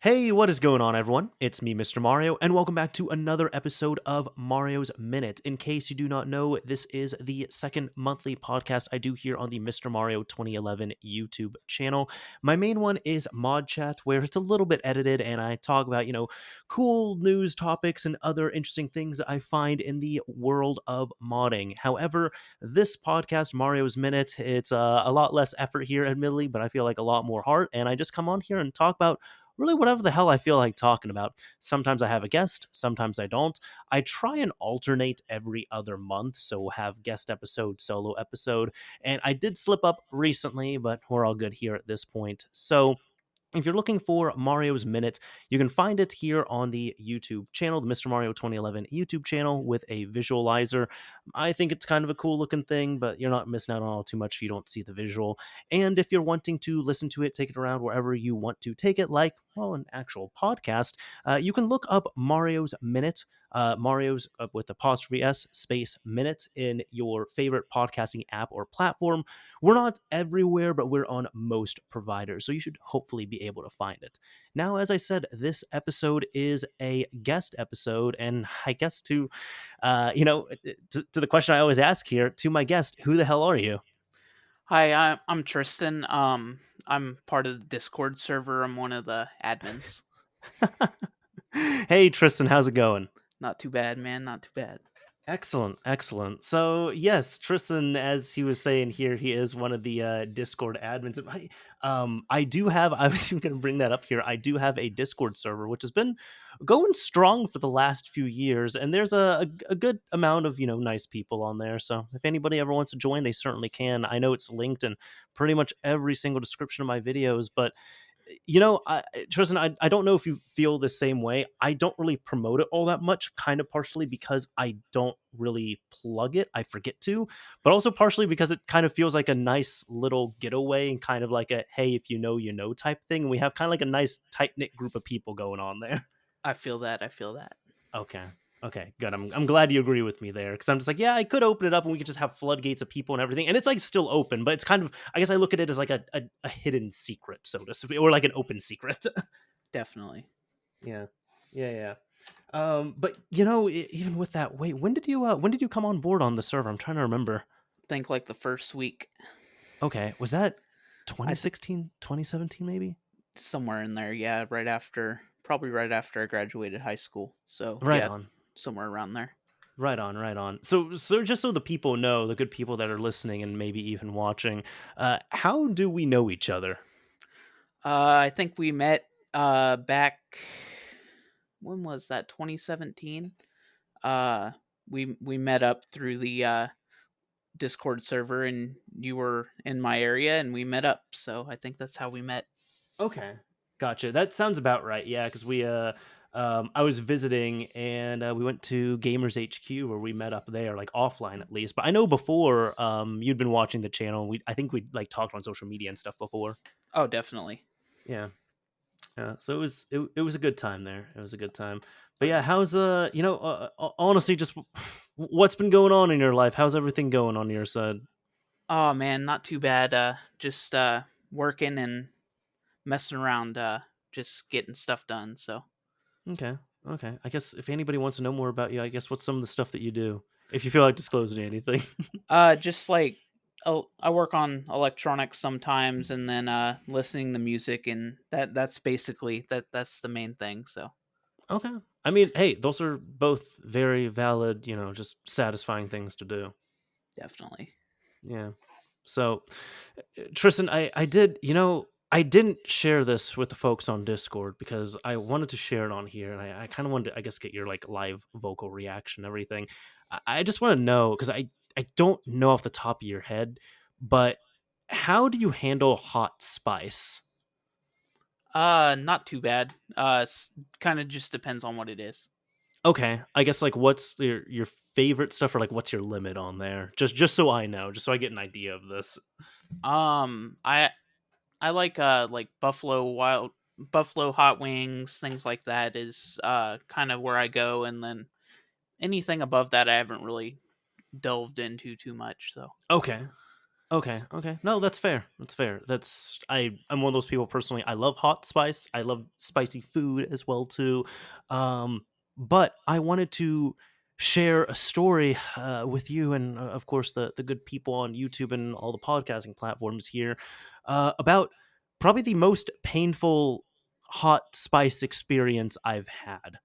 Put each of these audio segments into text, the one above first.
Hey, what is going on, everyone? It's me, Mr. Mario, and welcome back to another episode of Mario's Minute. In case you do not know, this is the second monthly podcast I do here on the Mr. Mario 2011 YouTube channel. My main one is Mod Chat, where it's a little bit edited and I talk about, cool news topics and other interesting things that I find in the world of modding. However, this podcast, Mario's Minute, it's a lot less effort here, admittedly, but I feel like a lot more heart, and I just come on here and talk about really whatever the hell I feel like talking about. Sometimes I have a guest, sometimes I don't. I try and alternate every other month, so we'll have guest episode, solo episode, and I did slip up recently, but we're all good here at this point. So if you're looking for Mario's Minute, you can find it here on the YouTube channel, the Mr. Mario 2011 YouTube channel with a visualizer. I think it's kind of a cool looking thing, but you're not missing out on all too much if you don't see the visual. And if you're wanting to listen to it, take it around wherever you want to take it, like, well, an actual podcast, you can look up Mario's Minute. Mario's with apostrophe S space minute in your favorite podcasting app or platform. We're not everywhere, but we're on most providers, so you should hopefully be able to find it. Now, as I said, this episode is a guest episode, and I guess to the question I always ask here, to my guest, who the hell are you? Hi, I'm Tristan. I'm part of the Discord server. I'm one of the admins. Hey, Tristan, how's it going? Not too bad, man. Not too bad. Excellent, excellent. So yes, Tristan, as he was saying here, he is one of the Discord admins. And I do have. I was even going to bring that up here. I do have a Discord server, which has been going strong for the last few years, and there's a good amount of nice people on there. So if anybody ever wants to join, they certainly can. I know it's linked in pretty much every single description of my videos, but Tristan, I don't know if you feel the same way. I don't really promote it all that much, kind of partially because I don't really plug it. I forget to, but also partially because it kind of feels like a nice little getaway and kind of like a, hey, if you know, you know type thing. And we have kind of like a nice tight knit group of people going on there. I feel that. I feel that. Okay. Okay, good. I'm glad you agree with me there because I'm just like, yeah, I could open it up and we could just have floodgates of people and everything, and it's like still open, but it's kind of, I guess I look at it as like a hidden secret, so to speak, or like an open secret. Definitely. Yeah, yeah, yeah. But even with that, wait, when did you come on board on the server? I'm trying to remember. Think like the first week. Okay, was that I th- 2016, 2017, maybe? Somewhere in there. Yeah, probably right after I graduated high school. So Right yeah, on. somewhere around there. Right on, right on. So just so the people know, the good people that are listening and maybe even watching, how do we know each other? I think we met back. When was that? 2017. Uh, we met up through the Discord server, and you were in my area, and we met up. So I think that's how we met. Okay. Gotcha. That sounds about right. Yeah, because I was visiting and we went to Gamers HQ where we met up there, like offline at least. But I know before you'd been watching the channel. I think we like talked on social media and stuff before. Oh, definitely. Yeah. Yeah. So it was a good time there. It was a good time. But yeah, how's honestly just what's been going on in your life? How's everything going on your side? Oh man, not too bad. Just working and messing around. Just getting stuff done. So, Okay. Okay. I guess if anybody wants to know more about you, I guess what's some of the stuff that you do? If you feel like disclosing anything. just like I work on electronics sometimes, and then listening to music, and that's basically that's the main thing. So, Okay. I mean, hey, those are both very valid, just satisfying things to do. definitely. Yeah. So, Tristan, I didn't share this with the folks on Discord because I wanted to share it on here, and I kind of wanted to, I guess, get your like live vocal reaction, and everything. I just want to know because I don't know off the top of your head, but how do you handle hot spice? Not too bad. Kind of just depends on what it is. Okay, I guess like what's your favorite stuff, or like what's your limit on there? Just so I know, just so I get an idea of this. I like buffalo hot wings, things like that is kind of where I go, and then anything above that I haven't really delved into too much. So Okay, Okay, okay. No, that's fair. That's fair. I'm one of those people personally. I love hot spice. I love spicy food as well too. Um, but I wanted to share a story with you and of course the good people on YouTube and all the podcasting platforms here about probably the most painful hot spice experience I've had.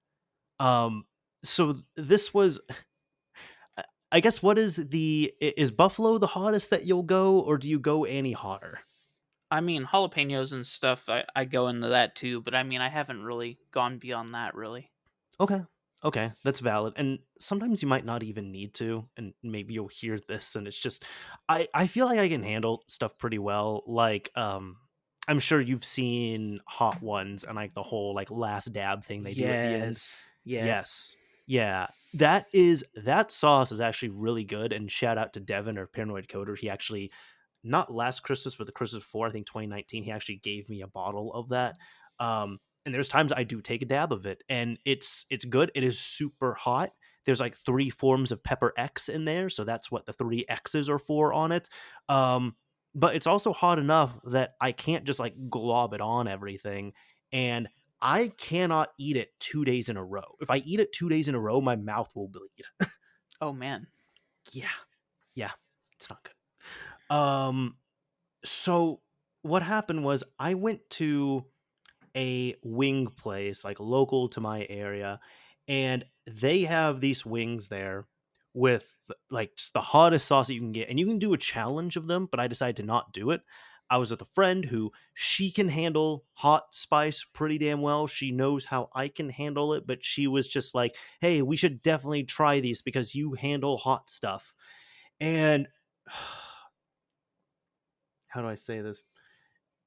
Um, so this was I guess what is is Buffalo the hottest that you'll go, or do you go any hotter? I mean, jalapenos and stuff, I go into that too, but I mean, I haven't really gone beyond that, really. Okay. Okay, that's valid. And sometimes you might not even need to, and maybe you'll hear this and it's just I feel like I can handle stuff pretty well. Like I'm sure you've seen Hot Ones and like the whole like last dab thing they do at the end. Yes, yes. Yes. Yeah. That sauce is actually really good. And shout out to Devin or Paranoid Coder. He actually not last Christmas, but the Christmas before, I think 2019, he actually gave me a bottle of that. And there's times I do take a dab of it, and it's good. It is super hot. There's like three forms of pepper X in there, so that's what the three X's are for on it. But it's also hot enough that I can't just like glob it on everything, and I cannot eat it 2 days in a row. If I eat it 2 days in a row, my mouth will bleed. Oh man. Yeah, yeah, it's not good. So what happened was I went to a wing place like local to my area, and they have these wings there with like just the hottest sauce that you can get, and you can do a challenge of them, but I decided to not do it. I was with a friend who she can handle hot spice pretty damn well. She knows how I can handle it, but she was just like, hey, we should definitely try these because you handle hot stuff. And how do I say this?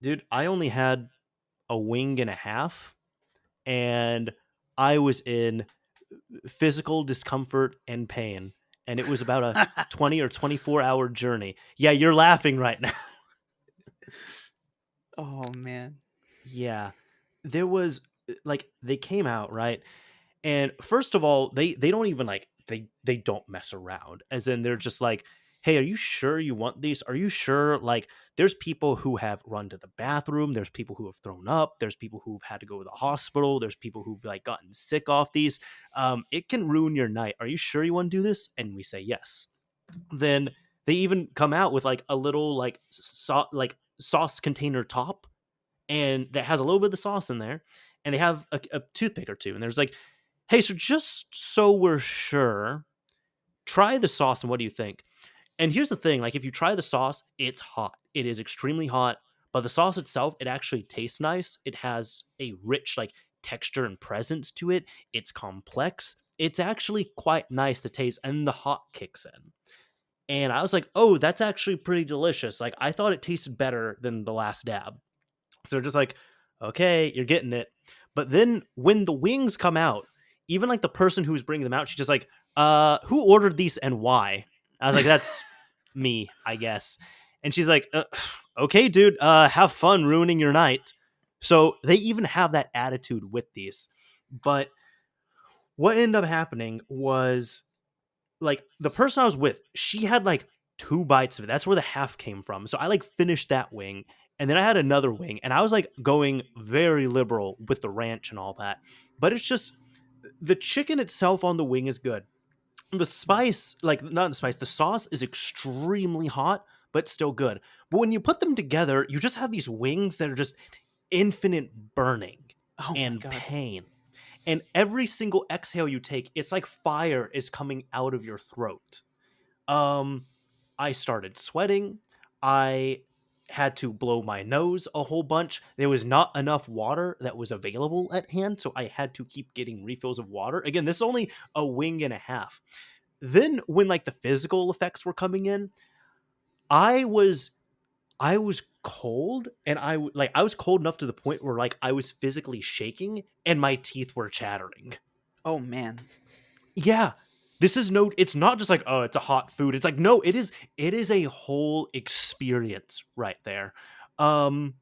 Dude, I only had a wing and a half, and I was in physical discomfort and pain. And it was about a 20 or 24-hour journey. Yeah, you're laughing right now. Oh man. Yeah. There was like they came out, right? And first of all, they don't even like they don't mess around. As in they're just like, "Hey, are you sure you want these? Are you sure?" Like there's people who have run to the bathroom, there's people who have thrown up, there's people who've had to go to the hospital, there's people who've like gotten sick off these. It can ruin your night. Are you sure you want to do this? And we say yes. Then they even come out with like a little like sauce container top, and that has a little bit of the sauce in there, and they have a toothpick or two, and there's like, hey, so just so we're sure, try the sauce and what do you think? And here's the thing, like if you try the sauce, it's hot. It is extremely hot, but the sauce itself, it actually tastes nice. It has a rich like texture and presence to it. It's complex. It's actually quite nice to taste, and the hot kicks in. And I was like, "Oh, that's actually pretty delicious." Like I thought it tasted better than the last dab. So just like, okay, you're getting it. But then when the wings come out, even like the person who's bringing them out, she's just like, who ordered these and why? I was like, that's me, I guess. And she's like, okay, dude, have fun ruining your night. So they even have that attitude with these. But what ended up happening was like the person I was with, she had like two bites of it. That's where the half came from. So I like finished that wing, and then I had another wing, and I was like going very liberal with the ranch and all that. But it's just the chicken itself on the wing is good. The spice, like not the spice, the sauce is extremely hot, but still good. But when you put them together, you just have these wings that are just infinite burning Oh my and god. pain. And every single exhale you take, it's like fire is coming out of your throat. Um, I started sweating. I had to blow my nose a whole bunch. There was not enough water that was available at hand, so I had to keep getting refills of water. Again, this is only a wing and a half. Then when like the physical effects were coming in, I was I was cold, and I was cold enough to the point where like I was physically shaking and my teeth were chattering. Oh man. Yeah. This is no it's not just like, oh, it's a hot food. It's like, no, it is a whole experience right there. Um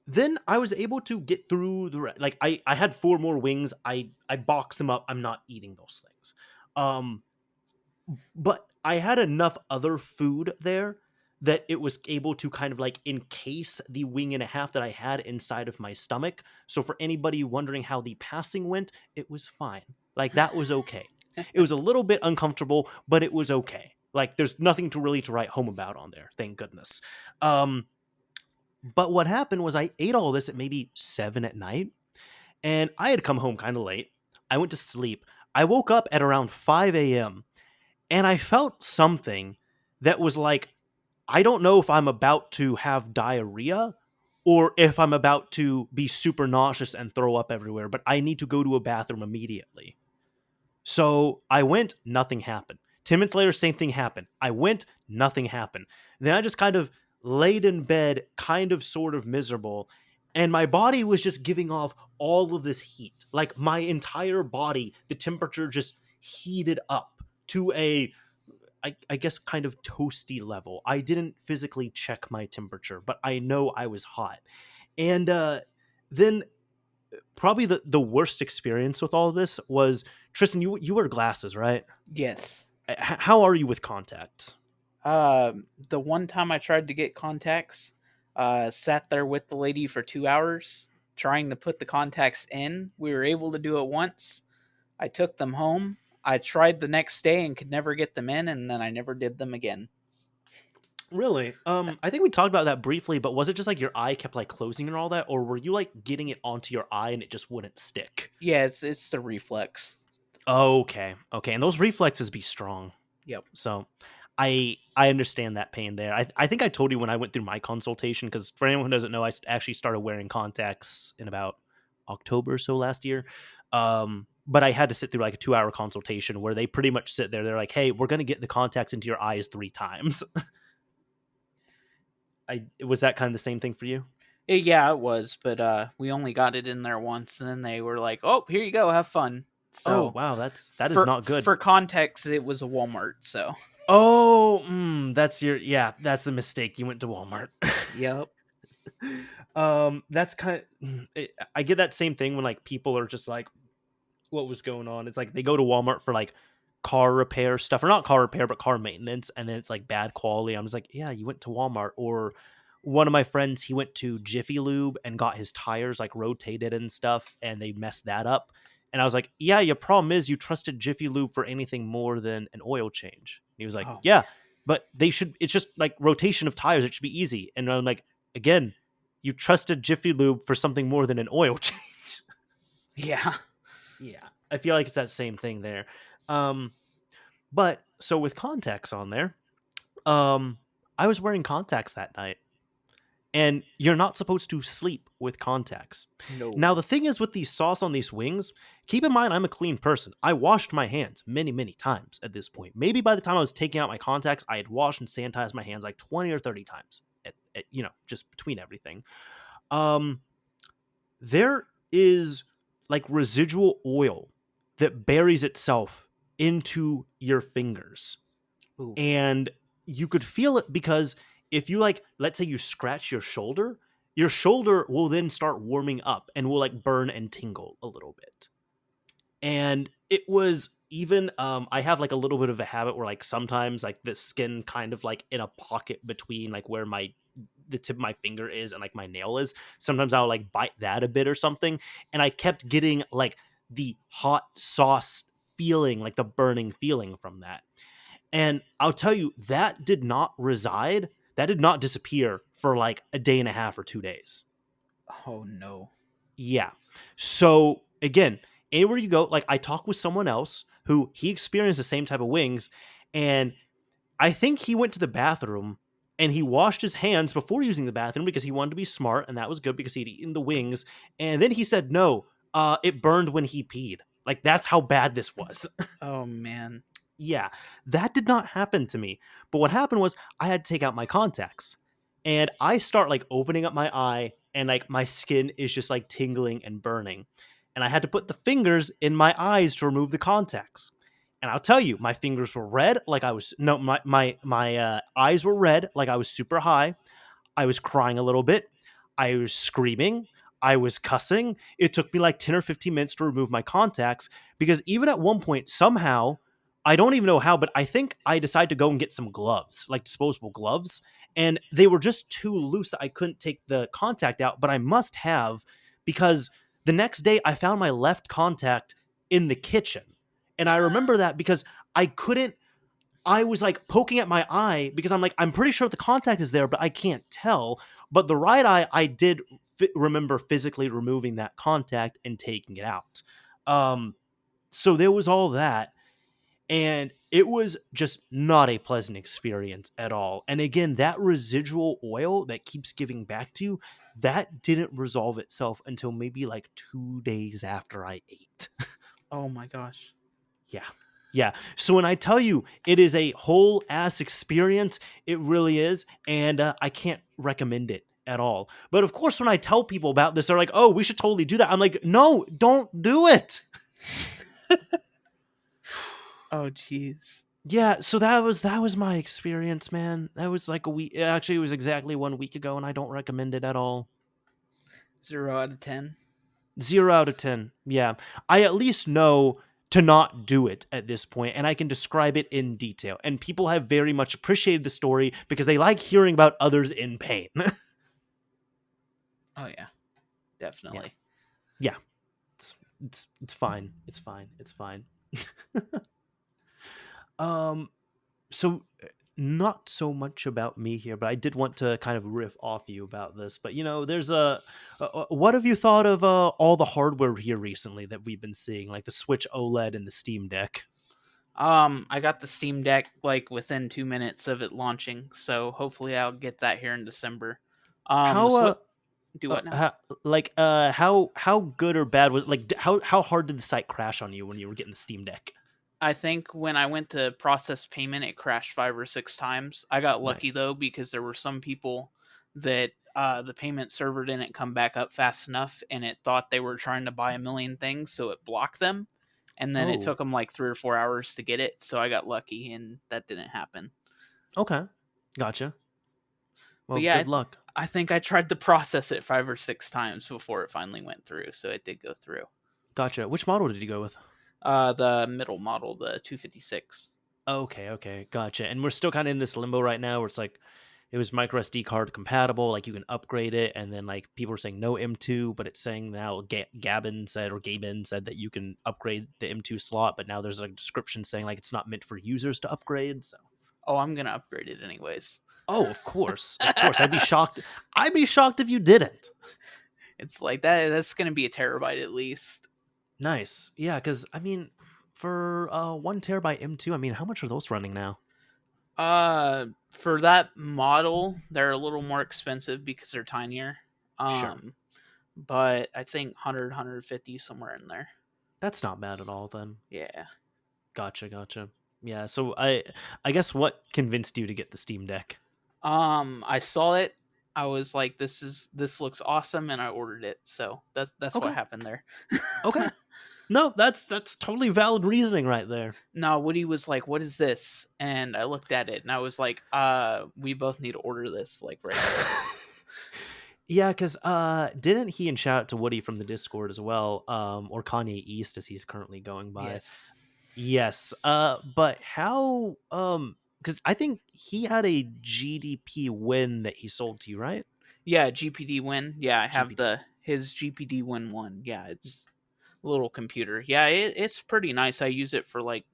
then I was able to get through like I had four more wings. I boxed them up. I'm not eating those things. Um but I had enough other food there that it was able to kind of like encase the wing and a half that I had inside of my stomach. So for anybody wondering how the passing went, it was fine. Like that was okay. It was a little bit uncomfortable, but it was okay. Like there's nothing to really to write home about on there, thank goodness. Um, but what happened was I ate all this at maybe 7 at night, and I had come home kind of late. I went to sleep. I woke up at around 5 a.m. and I felt something that was like, I don't know if I'm about to have diarrhea or if I'm about to be super nauseous and throw up everywhere, but I need to go to a bathroom immediately. So I went, nothing happened. 10 minutes later, same thing happened. I went, nothing happened. Then I just kind of laid in bed, kind of sort of miserable. And my body was just giving off all of this heat. Like my entire body, the temperature just heated up to I guess, kind of toasty level. I didn't physically check my temperature, but I know I was hot. And then probably the worst experience with all of this was, Tristan, you wear glasses, right? Yes. How are you with contacts? The one time I tried to get contacts, sat there with the lady for 2 hours trying to put the contacts in. We were able to do it once. I took them home. I tried the next day and could never get them in, and then I never did them again. Really? I think we talked about that briefly, but was it just like your eye kept like closing and all that, or were you like getting it onto your eye and it just wouldn't stick? Yeah, it's the reflex. Okay, okay, and those reflexes be strong. Yep. So I understand that pain there. I think I told you when I went through my consultation, because for anyone who doesn't know, actually started wearing contacts in about October or so last year. But I had to sit through like a 2 hour consultation where they pretty much sit there. They're like, "Hey, we're gonna get the contacts into your eyes 3 times." I Was that kind of the same thing for you? Yeah, it was, but we only got it in there once, and then they were like, "Oh, here you go, have fun." Oh So, wow, that is for not good. for context, it was a Walmart. So, Oh, that's the mistake. You went to Walmart. yep. That's kind of, I get that same thing when like people are just like, what was going on? It's like they go to Walmart for like car repair stuff, or not car repair, but car maintenance, and then it's like bad quality. I'm just like, yeah, you went to Walmart. Or one of my friends, he went to Jiffy Lube and got his tires like rotated and stuff, and they messed that up. And I was like, yeah, your problem is you trusted Jiffy Lube for anything more than an oil change. And he was like, Oh yeah, but they should, it's just like rotation of tires. It should be easy. And I'm like, again, you trusted Jiffy Lube for something more than an oil change. yeah. Yeah, I feel like it's that same thing there. But so with contacts on there, I was wearing contacts that night, and you're not supposed to sleep with contacts. No. Now the thing is with the sauce on these wings, keep in mind I'm a clean person. I washed my hands many, many times at this point. Maybe by the time I was taking out my contacts, I had washed and sanitized my hands like 20 or 30 times. Just between everything. Um, there is like residual oil that buries itself into your fingers. Ooh. And you could feel it because if you like, let's say you scratch your shoulder will then start warming up and will like burn and tingle a little bit. And it was even I have like a little bit of a habit where like sometimes like the skin kind of like in a pocket between like where the tip of my finger is and like my nail is. Sometimes I'll like bite that a bit or something. And I kept getting like the hot sauce feeling, like the burning feeling from that. And I'll tell you, that did not disappear for like a day and a half or 2 days. Oh no. Yeah. So again, anywhere you go, like I talked with someone else who he experienced the same type of wings, and I think he went to the bathroom and he washed his hands before using the bathroom because he wanted to be smart, and that was good because he'd eaten the wings. And then he said, no, it burned when he peed. Like that's how bad this was. Oh man. Yeah, that did not happen to me. But what happened was I had to take out my contacts, and I start like opening up my eye, and like my skin is just like tingling and burning. And I had to put the fingers in my eyes to remove the contacts. And I'll tell you, my fingers were red, like I was no, my eyes were red, like I was super high. I was crying a little bit. I was screaming. I was cussing. It took me like 10 or 15 minutes to remove my contacts because even at one point, somehow I don't even know how, but I think I decided to go and get some gloves, like disposable gloves, and they were just too loose that I couldn't take the contact out, but I must have, because the next day I found my left contact in the kitchen. And I remember that because I couldn't I was like poking at my eye because I'm like, I'm pretty sure the contact is there, but I can't tell. But the right eye, I did remember physically removing that contact and taking it out. Um, so there was all that. And it was just not a pleasant experience at all. And again, that residual oil that keeps giving back to you, that didn't resolve itself until maybe like 2 days after I ate. Oh my gosh. Yeah. Yeah. So when I tell you it is a whole ass experience, it really is. And I can't recommend it at all. But of course, when I tell people about this, they're like, oh, we should totally do that. I'm like, no, don't do it. Oh jeez. Yeah. So that was my experience, man. That was like a week. Actually, it was exactly 1 week ago, and I don't recommend it at all. 0 out of 10. 0 out of 10. Yeah. I at least know to not do it at this point, and I can describe it in detail. And people have very much appreciated the story because they like hearing about others in pain. Oh yeah, definitely. Yeah. It's fine. It's fine. It's fine. um so not so much about me here, but I did want to kind of riff off you about this. But there's what have you thought of all the hardware here recently that we've been seeing, like the Switch OLED and the Steam Deck? I got the Steam Deck like within 2 minutes of it launching, so hopefully I'll get that here in December. The How Switch. Do what now? how good or bad was, like, how hard did the site crash on you when you were getting the Steam Deck? I think when I went to process payment, it crashed 5 or 6 times. I got lucky Nice. though because there were some people that the payment server didn't come back up fast enough, and it thought they were trying to buy a million things, so it blocked them. And then it Oh, took them like 3 or 4 hours to get it, so I got lucky, and that didn't happen. okay, gotcha. But Well, yeah, good luck. I think I tried to process it 5 or 6 times before it finally went through, so it did go through. Gotcha. Which model did you go with? The middle model, the 256. Okay, gotcha. And we're still kind of in this limbo right now where it's like it was micro SD card compatible, like you can upgrade it, and then like people are saying no M2, but it's saying now Gabin said that you can upgrade the M2 slot, but now there's a description saying like it's not meant for users to upgrade. So, Oh, I'm gonna upgrade it anyways. oh, of course, of course, I'd be shocked. I'd be shocked if you didn't. It's like that. That's gonna be a terabyte at least. Nice, yeah, because I mean, for 1 terabyte M2, I mean, how much are those running now? For that model, they're a little more expensive because they're tinier. Sure, Um, but I think 100, somewhere in there. that's not bad at all then. Yeah. Gotcha. Yeah, so I guess what convinced you to get the Steam Deck? I saw it. I was like, this looks awesome, and I ordered it. So that's what Okay. happened there. Okay. No, that's totally valid reasoning right there. No, Woody was like, "What is this?" And I looked at it, and I was like, we both need to order this like right away." Yeah, because didn't he, and shout out to Woody from the Discord as well, or Kanye East as he's currently going by. Yes. Yes. But how because I think he had a GDP win that he sold to you, right? Yeah, GPD Win. Yeah, I have GPD. his GPD Win one. Yeah, it's a little computer. Yeah, it's pretty nice. I use it for like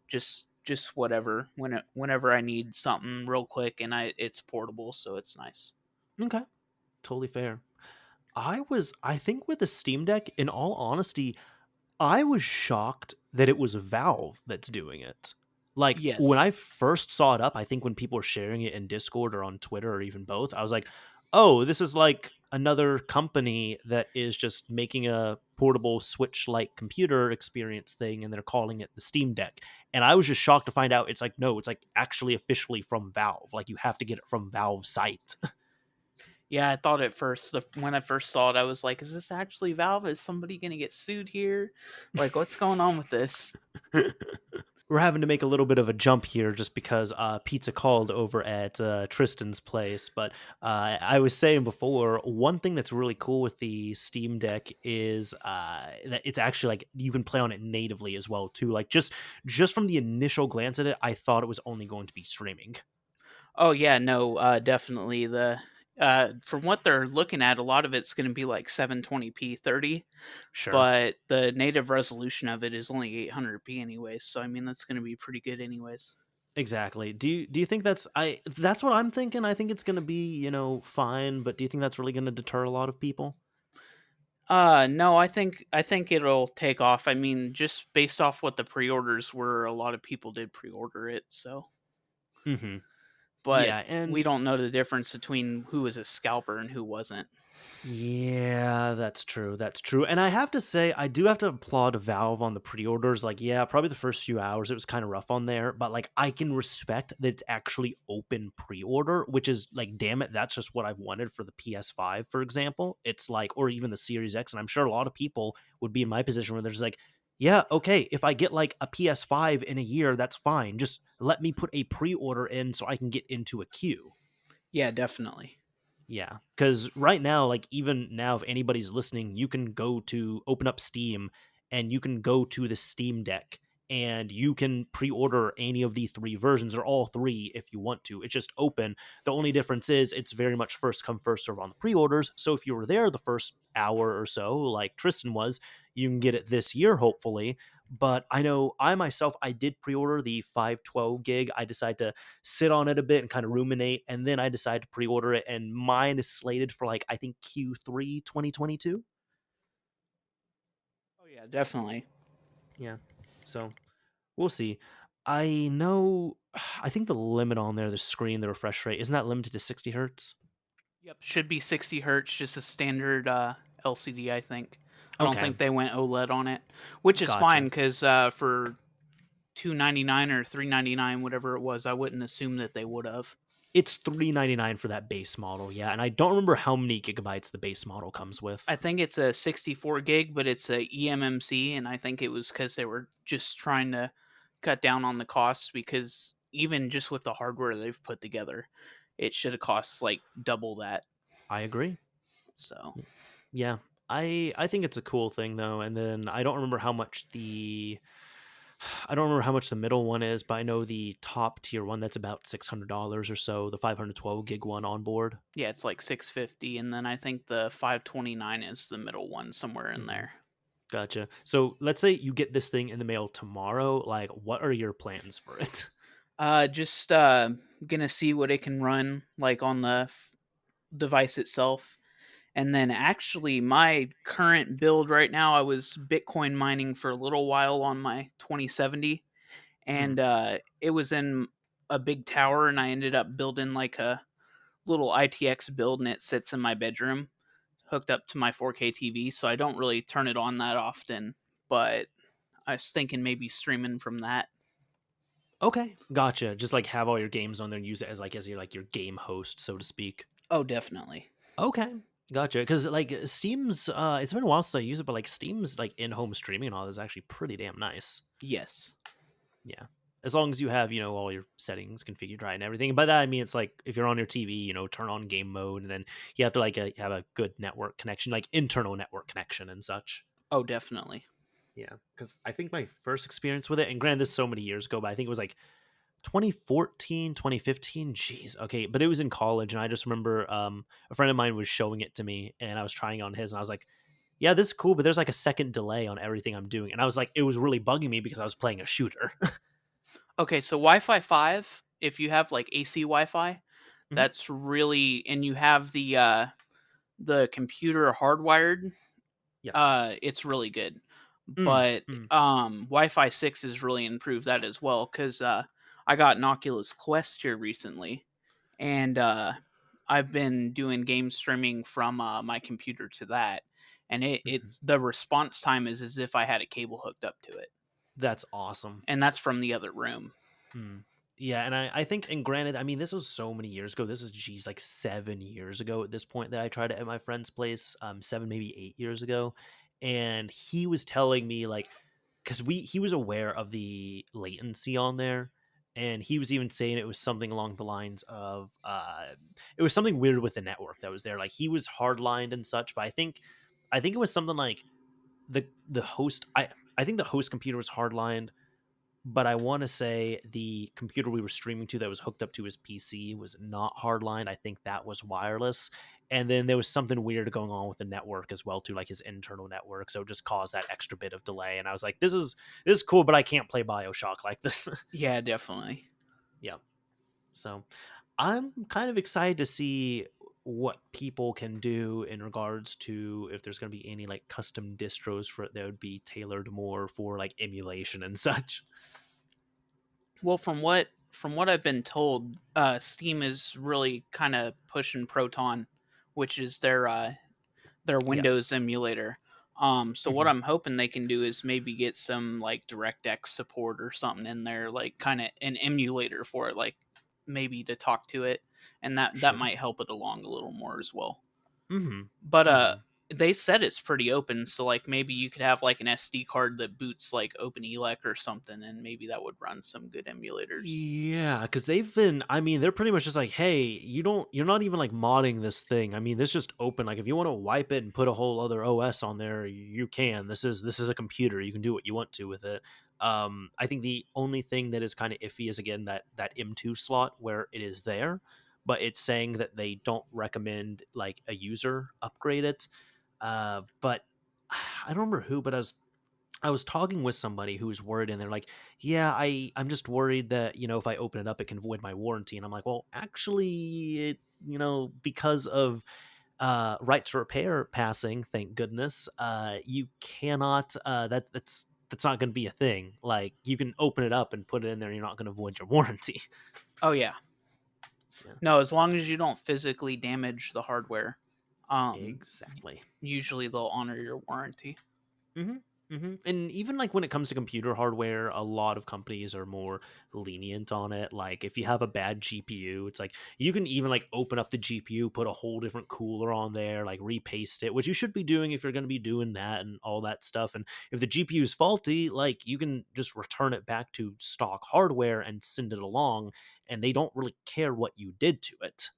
just whatever whenever I need something real quick, and it's portable, so it's nice. Okay. Totally fair. I think with the Steam Deck, in all honesty, I was shocked that it was Valve that's doing it. Like when Yes. I first saw it up, I think when people were sharing it in Discord or on Twitter or even both, I was like, "Oh, this is like another company that is just making a portable Switch-like computer experience thing, and they're calling it the Steam Deck." And I was just shocked to find out it's like, no, it's like actually officially from Valve. Like you have to get it from Valve's site. Yeah, I thought at first when I first saw it, I was like, "Is this actually Valve? Is somebody gonna get sued here? Like, what's going on with this?" we're having to make a little bit of a jump here just because pizza called over at Tristan's place. But I was saying before, one thing that's really cool with the Steam Deck is that it's actually like you can play on it natively as well too. Like just from the initial glance at it, I thought it was only going to be streaming. Oh yeah, no, definitely the from what they're looking at, a lot of it's going to be like 720p 30, Sure. but the native resolution of it is only 800p anyways. So I mean, that's going to be pretty good anyways. Exactly. Do you think that's what I'm thinking? I think it's going to be, fine, but do you think that's really going to deter a lot of people? No, I think it'll take off. I mean, just based off what the pre-orders were, a lot of people did pre-order it, so Mhm. but Yeah, we and don't know the difference between who was a scalper and who wasn't. yeah, that's true. That's true. And I have to say, I do have to applaud Valve on the pre-orders. Like, yeah, probably the first few hours it was kind of rough on there, but like I can respect that it's actually open pre-order, which is like, damn it, that's just what I've wanted for the PS5, for example. It's like, or even the Series X, and I'm sure a lot of people would be in my position where there's like, yeah, okay, if I get like a PS5 in a year, that's fine. Just let me put a pre-order in so I can get into a queue. Yeah, definitely. Yeah, because right now, like even now, if anybody's listening, you can go to open up Steam and you can go to the Steam Deck and you can pre-order any of the three versions or all three if you want to. It's just open. The only difference is it's very much first come first serve on the pre-orders. So if you were there the first hour or so, like Tristan was, you can get it this year hopefully. But I know I myself, I did pre-order the 512 gig. I decided to sit on it a bit and kind of ruminate. And then I decided to pre order it. And mine is slated for like, I think Q3 2022. Oh yeah, definitely. Yeah. So we'll see. I know, I think the limit on there, the screen, the refresh rate, isn't that limited to 60 hertz? Yep, should be 60 hertz, just a standard LCD. I think. I don't Okay. think they went OLED on it, which is fine Gotcha. because for 299 or 399, whatever it was, I wouldn't assume that they would have. It's 399 for that base model. Yeah. And I don't remember how many gigabytes the base model comes with. I think it's a 64 gig, but it's a eMMC, and I think it was because they were just trying to cut down on the costs because even just with the hardware they've put together, it should have cost like double that. I agree. So Yeah. I think it's a cool thing though. And then I don't remember how much I don't remember how much the middle one is, but I know the top tier one that's about $600 or so, the 512 gig one on board. yeah, it's like 650, and then I think the 529 is the middle one somewhere in Mhm. there. Gotcha. So let's say you get this thing in the mail tomorrow. Like, what are your plans for it? Just gonna see what it can run like on the device itself. And then actually my current build right now, I was Bitcoin mining for a little while on my 2070, Hmm. and it was in a big tower, and I ended up building like a little ITX build, and it sits in my bedroom hooked up to my 4K TV, so I don't really turn it on that often, but I was thinking maybe streaming from that. Okay, gotcha. Just like have all your games on there and use it as your game host, so to speak. Oh, definitely. Okay, gotcha. Because like Steam's, it's been a while since I used it, but like Steam's like in-home streaming and all that is actually pretty damn nice. Yes. Yeah. As long as you have, all your settings configured right and everything. By that I mean it's like if you're on your TV, turn on game mode and then you have to like have a good network connection, like internal network connection and such. Oh, definitely. Yeah. Because I think my first experience with it, and granted this is so many years ago, but I think it was like 2014, 2015. Jeez. Okay. But it was in college and I just remember a friend of mine was showing it to me and I was trying on his and I was like, yeah, this is cool, but there's like a second delay on everything I'm doing. And I was like, it was really bugging me because I was playing a shooter. Okay, so Wi-Fi 5, if you have like AC Wi-Fi, Mhm. that's really and you have the computer hardwired, Yes. it's really good. Mm, But mm. Wi-Fi 6 has really improved that as well cuz I got an Oculus Quest here recently, and I've been doing game streaming from my computer to that, and Mhm. it's the response time is as if I had a cable hooked up to it, That's awesome. and that's from the other room. Mm. Yeah, and I think, and granted, I mean, this was so many years ago. This is, geez, like 7 years ago at this point that I tried it at my friend's place, 7, maybe 8 years ago. And he was telling me, like, because we he was aware of the latency on there, and he was even saying it was something along the lines of it was something weird with the network that was there. Like he was hardlined and such, but I think it was something like the host. I think the host computer was hardlined, but I want to say the computer we were streaming to that was hooked up to his PC was not hardline. I think that was wireless. And then there was something weird going on with the network as well too, like his internal network. So it just caused that extra bit of delay. And I was like, this is cool, but I can't play BioShock like this. Yeah, definitely. Yeah. So I'm kind of excited to see what people can do in regards to if there's going to be any like custom distros for it that would be tailored more for like emulation and such. Well, from what I've been told, Steam is really kind of pushing Proton, which is their Windows Yes. emulator. So what Hmm. I'm hoping they can do is maybe get some like DirectX support or something in there, like kind of an emulator for it, like maybe to talk to it, and that Sure. might help it along a little more as well. Hmm. But Hmm. they said it's pretty open, so like maybe you could have like an SD card that boots like OpenELEC or something, and maybe that would run some good emulators. Yeah, because they've been. I mean, they're pretty much just like, hey, you're not even like modding this thing. I mean, this just open. Like, if you want to wipe it and put a whole other OS on there, you can. This is a computer. You can do what you want to with it. I think the only thing that is kind of iffy is again that M2 slot where it is there, but it's saying that they don't recommend like a user upgrade it. But I don't remember who, but I was talking with somebody who was worried, and they're like, "Yeah, I'm just worried that if I open it up, it can void my warranty." And I'm like, "Well, actually, because of right to repair passing, thank goodness, you cannot. That's not going to be a thing. Like you can open it up and put it in there. You're not going to void your warranty." Oh yeah, Yeah, no, as long as you don't physically damage the hardware, exactly. usually they'll honor your warranty. Hmm. Hmm. And even like when it comes to computer hardware, a lot of companies are more lenient on it. Like if you have a bad GPU, it's like you can even like open up the GPU, put a whole different cooler on there, like repaste it, which you should be doing if you're going to be doing that and all that stuff. And if the GPU is faulty, like you can just return it back to stock hardware and send it along, and they don't really care what you did to it.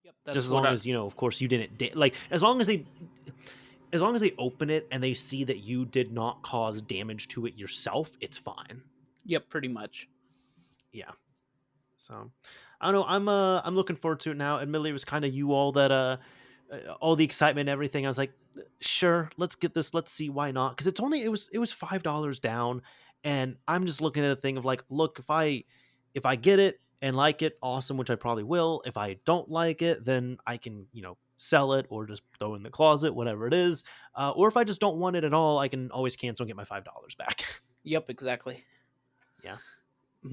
Yep, Just that's as what long I. as of course, you didn't like as long as they open it and they see that you did not cause damage to it yourself, it's fine. Yep, pretty much. Yeah. So I don't know. I'm looking forward to it now. Admittedly, it was kind of you all that all the excitement and everything. I was like, sure, let's get this. Let's see why not. Because it was $5 down, and I'm just looking at a thing of like, look, if I get it and like it, awesome, which I probably will. If I don't like it, then I can sell it or just throw it in the closet, whatever it is. Or if I just don't want it at all, I can always cancel and get my $5 back. Yep, exactly. Yeah.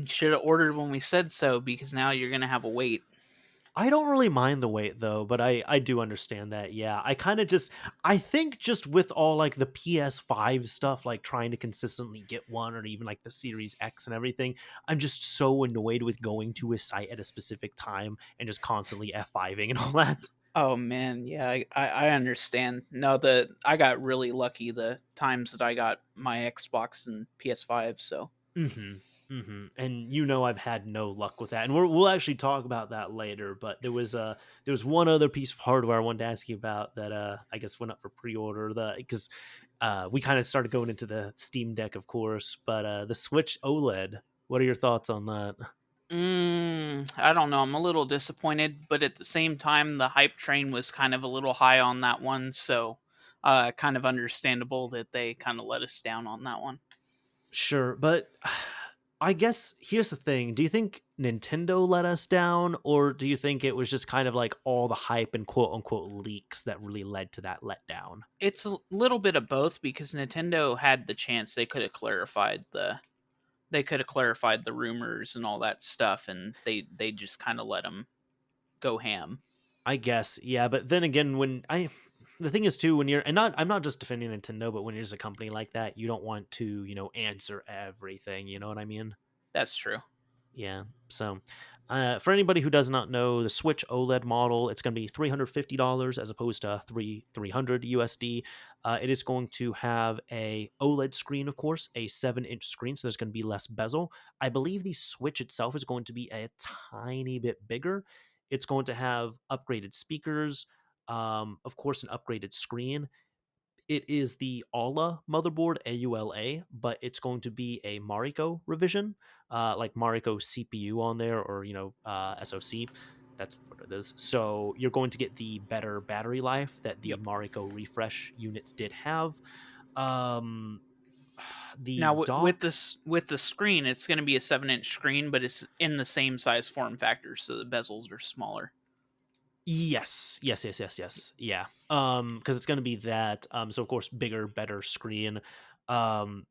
Should have ordered when we said so because now you're gonna have a wait. I don't really mind the wait though, but I do understand that. Yeah, I kind of just I think just with all like the PS5 stuff, like trying to consistently get one or even like the Series X and everything, I'm just so annoyed with going to a site at a specific time and just constantly F5ing and all that. Oh man, yeah, I understand. No, the I got really lucky the times that I got my Xbox and PS5. So Mhm. Mhm. And I've had no luck with that. And we'll actually talk about that later, but there was one other piece of hardware I wanted to ask you about that I guess went up for pre-order the because we kind of started going into the Steam Deck, of course, but the Switch OLED. What are your thoughts on that? I don't know. I'm a little disappointed, but at the same time, the hype train was kind of a little high on that one. So, kind of understandable that they kind of let us down on that one. Sure, but I guess here's the thing. Do you think Nintendo let us down, or do you think it was just kind of like all the hype and quote unquote leaks that really led to that letdown? It's a little bit of both because Nintendo had the chance. They could have clarified the rumors and all that stuff, and they just kind of let them go ham. I guess, yeah, but then again, the thing is too when you're and not I'm not just defending Nintendo, but when you're just a company like that, you don't want to answer everything. You know what I mean? That's true. Yeah. So For anybody who does not know, the Switch OLED model, it's going to be $350 as opposed to 300 USD. It is going to have a OLED screen, of course, a 7-inch screen, so there's going to be less bezel. I believe the Switch itself is going to be a tiny bit bigger. It's going to have upgraded speakers, of course, an upgraded screen. It is the AULA motherboard, AULA, but it's going to be a Mariko revision, like Mariko CPU on there, or SoC. That's what it is. So you're going to get the better battery life that the Yep. Mariko refresh units did have. Um, the Now with dock. this with the screen, it's going to be a 7-inch screen, but it's in the same size form factor, so the bezels are smaller. Yes, yes, yes, yes, Yep. yes. Yeah. Because it's gonna be that. So of course, bigger, better screen. Um,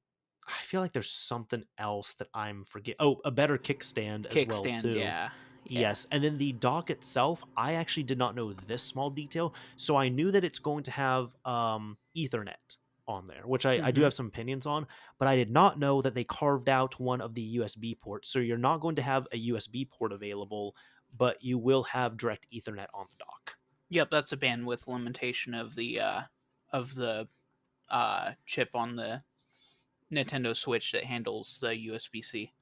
I feel like there's something else that I'm forget. Oh, a better kickstand as well Kickstand, too. yeah, yeah. Yes, and then the dock itself, I actually did not know this small detail. So I knew that it's going to have Ethernet on there, which I do Hmm. have some opinions on, but I did not know that they carved out one of the USB ports. So you're not going to have a USB port available, but you will have direct Ethernet on the dock. Yep, that's a bandwidth limitation of the chip on the Nintendo Switch that handles the USB C.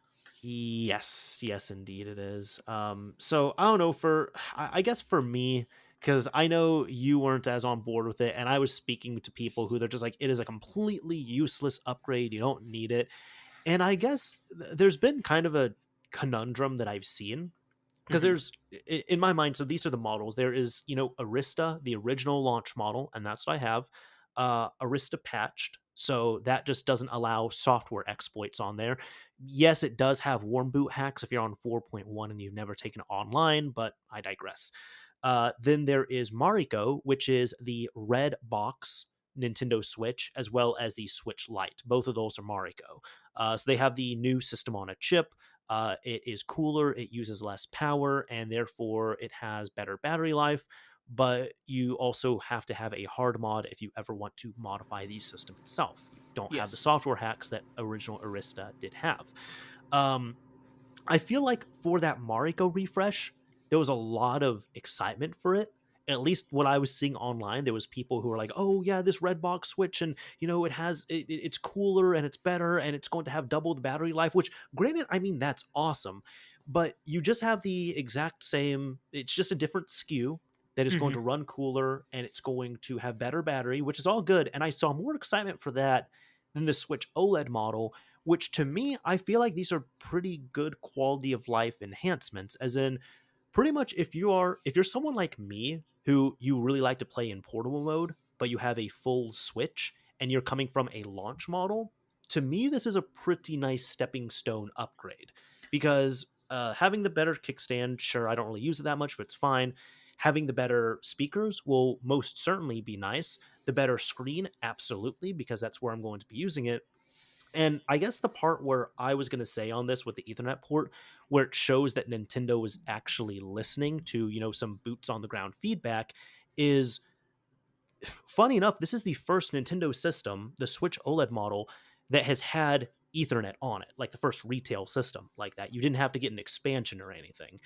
Yes, yes, indeed it is. So I don't know for I guess for me, because I know you weren't as on board with it, and I was speaking to people who they're just like, it is a completely useless upgrade. You don't need it. And I guess there's been kind of a conundrum that I've seen because Hmm. there's in my mind, so these are the models. There is, Arista, the original launch model, and that's what I have. Arista patched, so that just doesn't allow software exploits on there. Yes, it does have warm boot hacks if you're on 4.1 and you've never taken it online, but I digress. Then there is Mariko, which is the red box Nintendo Switch, as well as the Switch Lite. Both of those are Mariko. So they have the new system on a chip. It is cooler, it uses less power, and therefore it has better battery life. But you also have to have a hard mod if you ever want to modify the system itself. You don't have the Yes. software hacks that original Arista did have. Um, I feel like for that Mariko refresh, there was a lot of excitement for it. At least what I was seeing online, there was people who were like, "Oh yeah, this red box switch, and it's cooler and it's better, and it's going to have double the battery life." Which, granted, I mean that's awesome, but you just have the exact same. It's just a different SKU that is going Hmm. to run cooler and it's going to have better battery, which is all good. And I saw more excitement for that than the Switch OLED model, which to me, I feel like these are pretty good quality of life enhancements. As in, pretty much if you're someone like me who you really like to play in portable mode, but you have a full Switch and you're coming from a launch model, to me this is a pretty nice stepping stone upgrade because having the better kickstand, sure, I don't really use it that much, but it's fine. Having the better speakers will most certainly be nice. The better screen, absolutely, because that's where I'm going to be using it. And I guess the part where I was going to say on this with the Ethernet port, where it shows that Nintendo was actually listening to, some boots on the ground feedback, is funny enough, this is the first Nintendo system, the Switch OLED model, that has had Ethernet on it, like the first retail system like that. You didn't have to get an expansion or anything.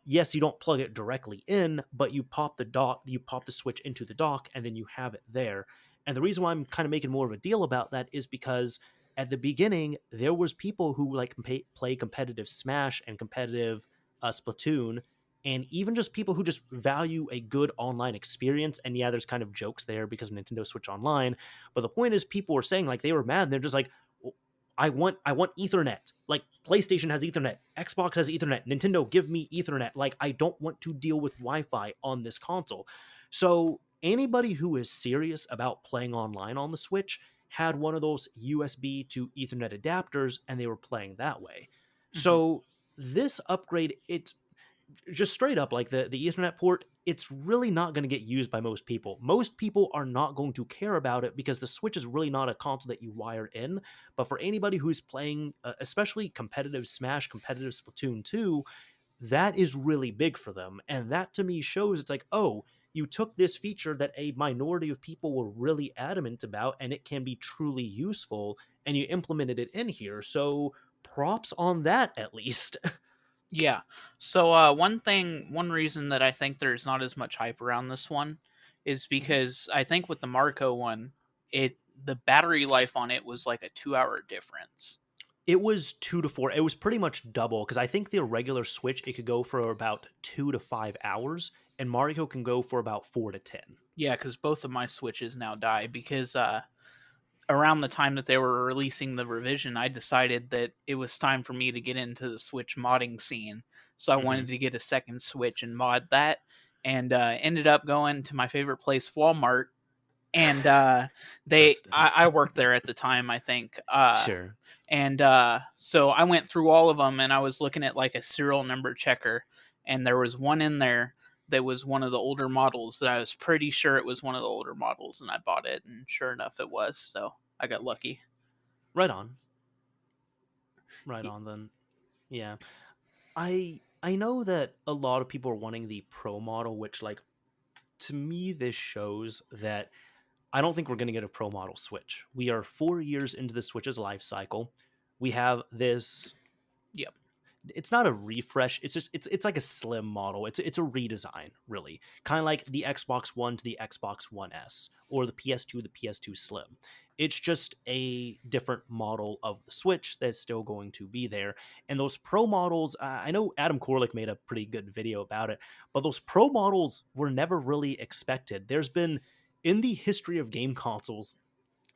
Yes, you don't plug it directly in, but you pop the Switch into the dock, and then you have it there. And the reason why I'm kind of making more of a deal about that is because at the beginning there was people who like play competitive Smash and competitive Splatoon, and even just people who just value a good online experience. And yeah, there's kind of jokes there because of Nintendo Switch Online, but the point is, people were saying like they were mad. And they're just like, "Well, I want Ethernet. Like PlayStation has Ethernet, Xbox has Ethernet, Nintendo give me Ethernet. Like I don't want to deal with Wi-Fi on this console." So anybody who is serious about playing online on the Switch had one of those USB to Ethernet adapters, and they were playing that way. Hmm. So this upgrade, it's just straight up like the Ethernet port, it's really not going to get used by most people. Most people are not going to care about it because the Switch is really not a console that you wire in. But for anybody who's playing, especially competitive Smash, competitive Splatoon 2, that is really big for them. And that to me shows it's like, oh, you took this feature that a minority of people were really adamant about and it can be truly useful, and you implemented it in here. So props on that at least. Yeah. So one reason that I think there's not as much hype around this one is Mhm. because I think with the Marco one, it the battery life on it was like a 2 hour difference. It was 2 to 4. It was pretty much double because I think the regular Switch, it could go for about 2 to 5 hours, and Mario can go for about 4 to 10. Yeah, because both of my Switches now die because around the time that they were releasing the revision, I decided that it was time for me to get into the Switch modding scene. So I wanted Mhm. to get a second Switch and mod that, and ended up going to my favorite place, Walmart, and Justin. I worked there at the time, I think, Sure. and so I went through all of them, and I was looking at like a serial number checker, and there was one in there that was one of the older models that I was pretty sure it was one of the older models, and I bought it, and sure enough it was. So I got lucky. Right on. Right on then. Yeah. I know that a lot of people are wanting the Pro model, which, like, to me this shows that I don't think we're going to get a Pro model Switch. We are 4 years into the Switch's life cycle. We have this, Yep. it's not a refresh, it's like a slim model. It's a redesign, really, kind of like the Xbox One to the Xbox One S, or the PS2 the PS2 Slim. It's just a different model of the Switch that's still going to be there. And those Pro models, I know Adam Korlick made a pretty good video about it, but those Pro models were never really expected. There's been, in the history of game consoles,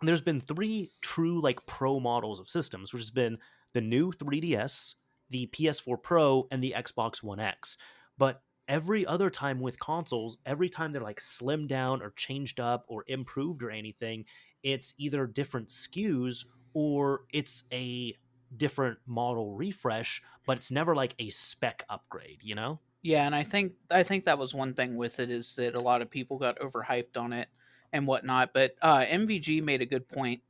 there's been three true like pro models of systems, which has been the new 3DS, the PS4 Pro, and the Xbox One X. But every other time with consoles, every time they're like slimmed down or changed up or improved or anything, it's either different SKUs or it's a different model refresh, but it's never like a spec upgrade, you know? Yeah, and I think that was one thing with it is that a lot of people got overhyped on it and whatnot. But MVG made a good point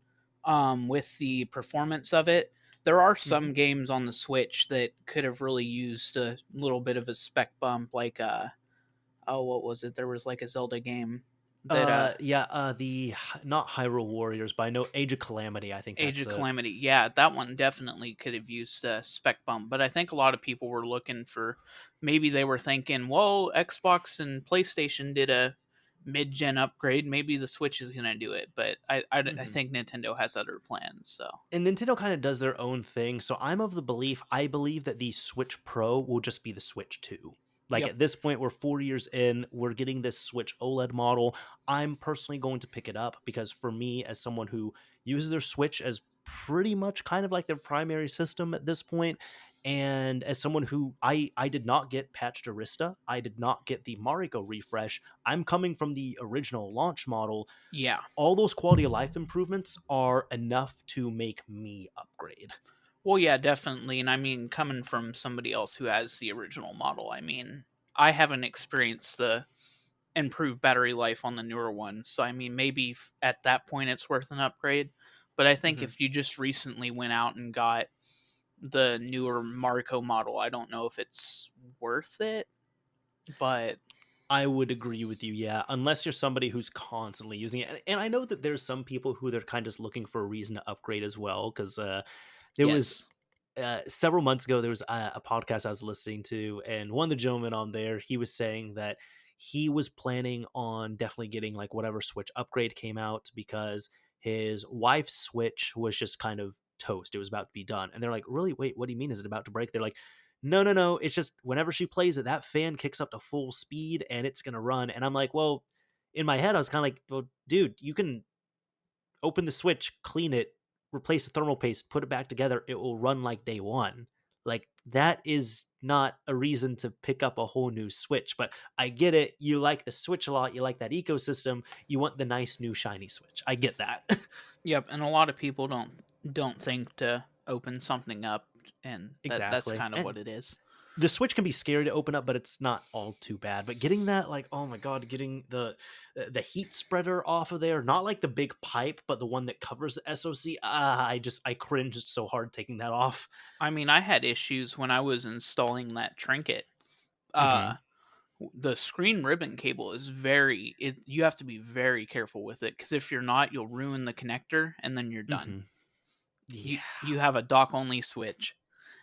with the performance of it. There are Mm-hmm. some games on the Switch that could have really used a little bit of a spec bump, like oh, what was it? There was like a Zelda game that Yeah, not Hyrule Warriors, but I know Age of Calamity. I think Age that's of it. Calamity. Yeah, that one definitely could have used a spec bump, but I think a lot of people were looking for, maybe they were thinking, well, Xbox and PlayStation did a mid-gen upgrade, maybe the Switch is going to do it, but I Mhm. think Nintendo has other plans. So And Nintendo kind of does their own thing. So I'm of the belief, I believe that the Switch Pro will just be the Switch 2. Like yep. at this point, we're 4 years in, we're getting this Switch OLED model. I'm personally going to pick it up because for me, as someone who uses their Switch as pretty much kind of like their primary system at this point, and as someone who I did not get patched Arista, I did not get the Mariko refresh. I'm coming from the original launch model. Yeah. All those quality of life improvements are enough to make me upgrade. Well, yeah, definitely. And I mean, coming from somebody else who has the original model, I mean, I haven't experienced the improved battery life on the newer ones. So I mean, maybe at that point it's worth an upgrade. But I think Mhm. if you just recently went out and got the newer Marco model, I don't know if it's worth it. But I would agree with you, yeah, unless you're somebody who's constantly using it. And I know that there's some people who they're kind of just looking for a reason to upgrade as well. Because there was yes, several months ago, there was a podcast I was listening to, and one of the gentlemen on there, he was saying that he was planning on definitely getting like whatever Switch upgrade came out because his wife's Switch was just kind of toast. It was about to be done. And they're like, really? Wait, what do you mean? Is it about to break? They're like, no, no, no. It's just whenever she plays it, that fan kicks up to full speed and it's going to run. And I'm like, well, in my head, I was kind of like, well, dude, you can open the Switch, clean it, replace the thermal paste, put it back together. It will run like day one. Like, that is not a reason to pick up a whole new Switch. But I get it. You like the Switch a lot. You like that ecosystem. You want the nice new shiny Switch. I get that. yep. And a lot of people don't think to open something up, and that's Exactly. kind of And what it is. the Switch can be scary to open up, but it's not all too bad. But getting that, like, oh my god, getting the heat spreader off of there, not like the big pipe, but the one that covers the SoC. I cringed so hard taking that off. I mean, I had issues when I was installing that trinket. Hmm. Uh, the screen ribbon cable is very it. You have to be very careful with it because if you're not, you'll ruin the connector, and then you're done. Hmm. Yeah. You have a dock only switch.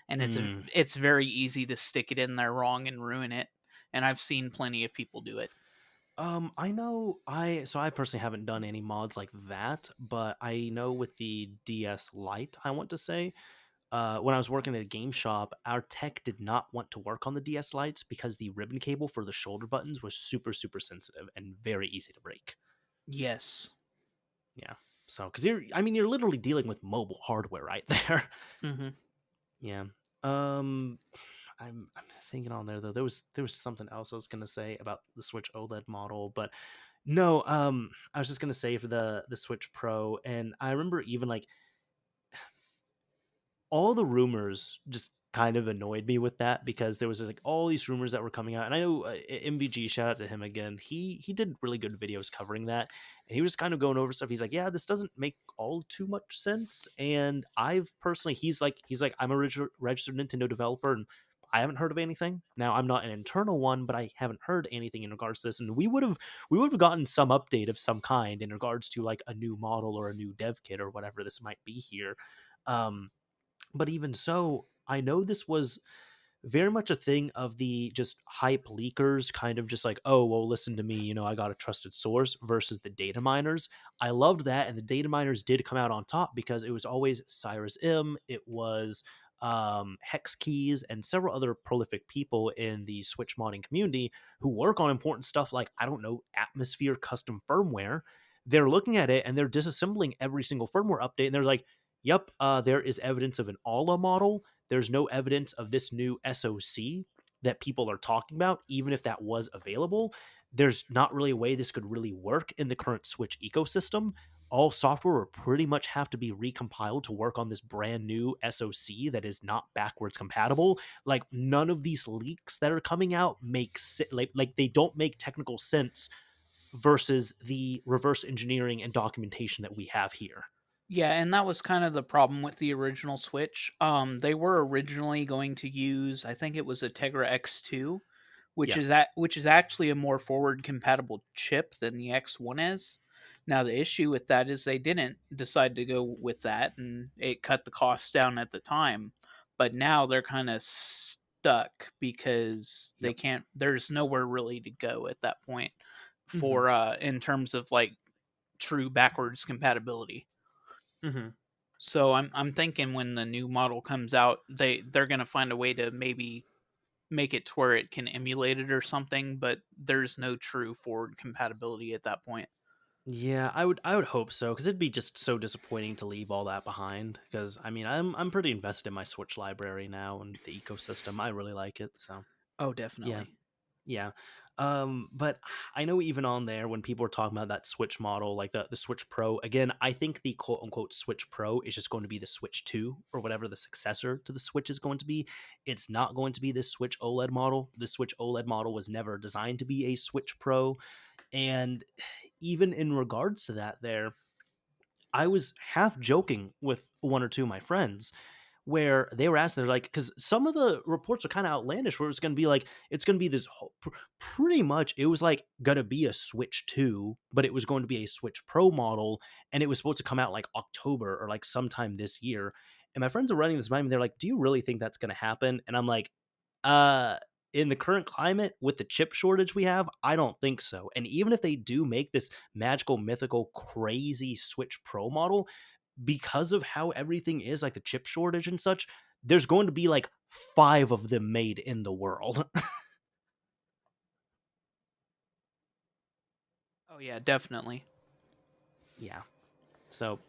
and Mm. it's very easy to stick it in there wrong and ruin it. And I've seen plenty of people do it. I know I personally haven't done any mods like that, but I know with the DS Lite, I want to say, when I was working at a game shop, our tech did not want to work on the DS Lites because the ribbon cable for the shoulder buttons was super, super sensitive and very easy to break. Yes. Yeah. So, because you're literally dealing with mobile hardware right there. Hmm. Yeah. Um, I'm thinking on there though. There was something else I was gonna say about the Switch OLED model, but no. I was just gonna say for the Switch Pro, and I remember even like all the rumors just kind of annoyed me with that because there was like all these rumors that were coming out, and I know MVG, shout out to him again, he did really good videos covering that, and he was kind of going over stuff. He's like, yeah, this doesn't make all too much sense, and I've personally, he's like I'm a registered Nintendo developer, and I haven't heard of anything. Now I'm not an internal one, but I haven't heard anything in regards to this, and we would have gotten some update of some kind in regards to like a new model or a new dev kit or whatever this might be here. um but even so, I know this was very much a thing of the just hype leakers, kind of just like, oh, well, listen to me, I got a trusted source versus the data miners. I loved that. And the data miners did come out on top because it was always Cyrus M, it was Hex Keys, and several other prolific people in the Switch modding community who work on important stuff like, I don't know, atmosphere custom firmware. They're looking at it and they're disassembling every single firmware update. And they're like, yep, there is evidence of an ALA model. There's no evidence of this new SoC that people are talking about, even if that was available. There's not really a way this could really work in the current Switch ecosystem. All software will pretty much have to be recompiled to work on this brand new SoC that is not backwards compatible. Like none of these leaks that are coming out like they don't make technical sense versus the reverse engineering and documentation that we have here. Yeah, and that was kind of the problem with the original Switch. They were originally going to use, I think it was a Tegra X2, Yeah. which is actually a more forward compatible chip than the X1 is. Now the issue with that is they didn't decide to go with that, and it cut the costs down at the time. But now they're kind of stuck because they Yep. can't. There's nowhere really to go at that point Hmm. for in terms of like true backwards compatibility. Hmm. So I'm thinking when the new model comes out, they're gonna find a way to maybe make it to where it can emulate it or something, but there's no true forward compatibility at that point. Yeah, I would hope so because it'd be just so disappointing to leave all that behind. Because I mean, I'm pretty invested in my Switch library now and the ecosystem. I really like it. So Oh, yeah, definitely. yeah. But I know even on there when people are talking about that Switch model, like the Switch Pro, again, I think the quote unquote Switch Pro is just going to be the Switch 2 or whatever the successor to the Switch is going to be. It's not going to be this Switch OLED model. The Switch OLED model was never designed to be a Switch Pro. And even in regards to that, I was half joking with one or two of my friends where they were asking, they're like, because some of the reports are kind of outlandish, where it's going to be like, it's going to be this whole, pretty much, it was like going to be a Switch 2, but it was going to be a Switch Pro model, and it was supposed to come out like October or like sometime this year. And my friends are running this by me. They're like, do you really think that's going to happen? And I'm like, uh, in the current climate with the chip shortage we have, I don't think so. And even if they do make this magical, mythical, crazy Switch Pro model, because of how everything is, like the chip shortage and such, there's going to be like five of them made in the world. Oh yeah, definitely. Yeah. So,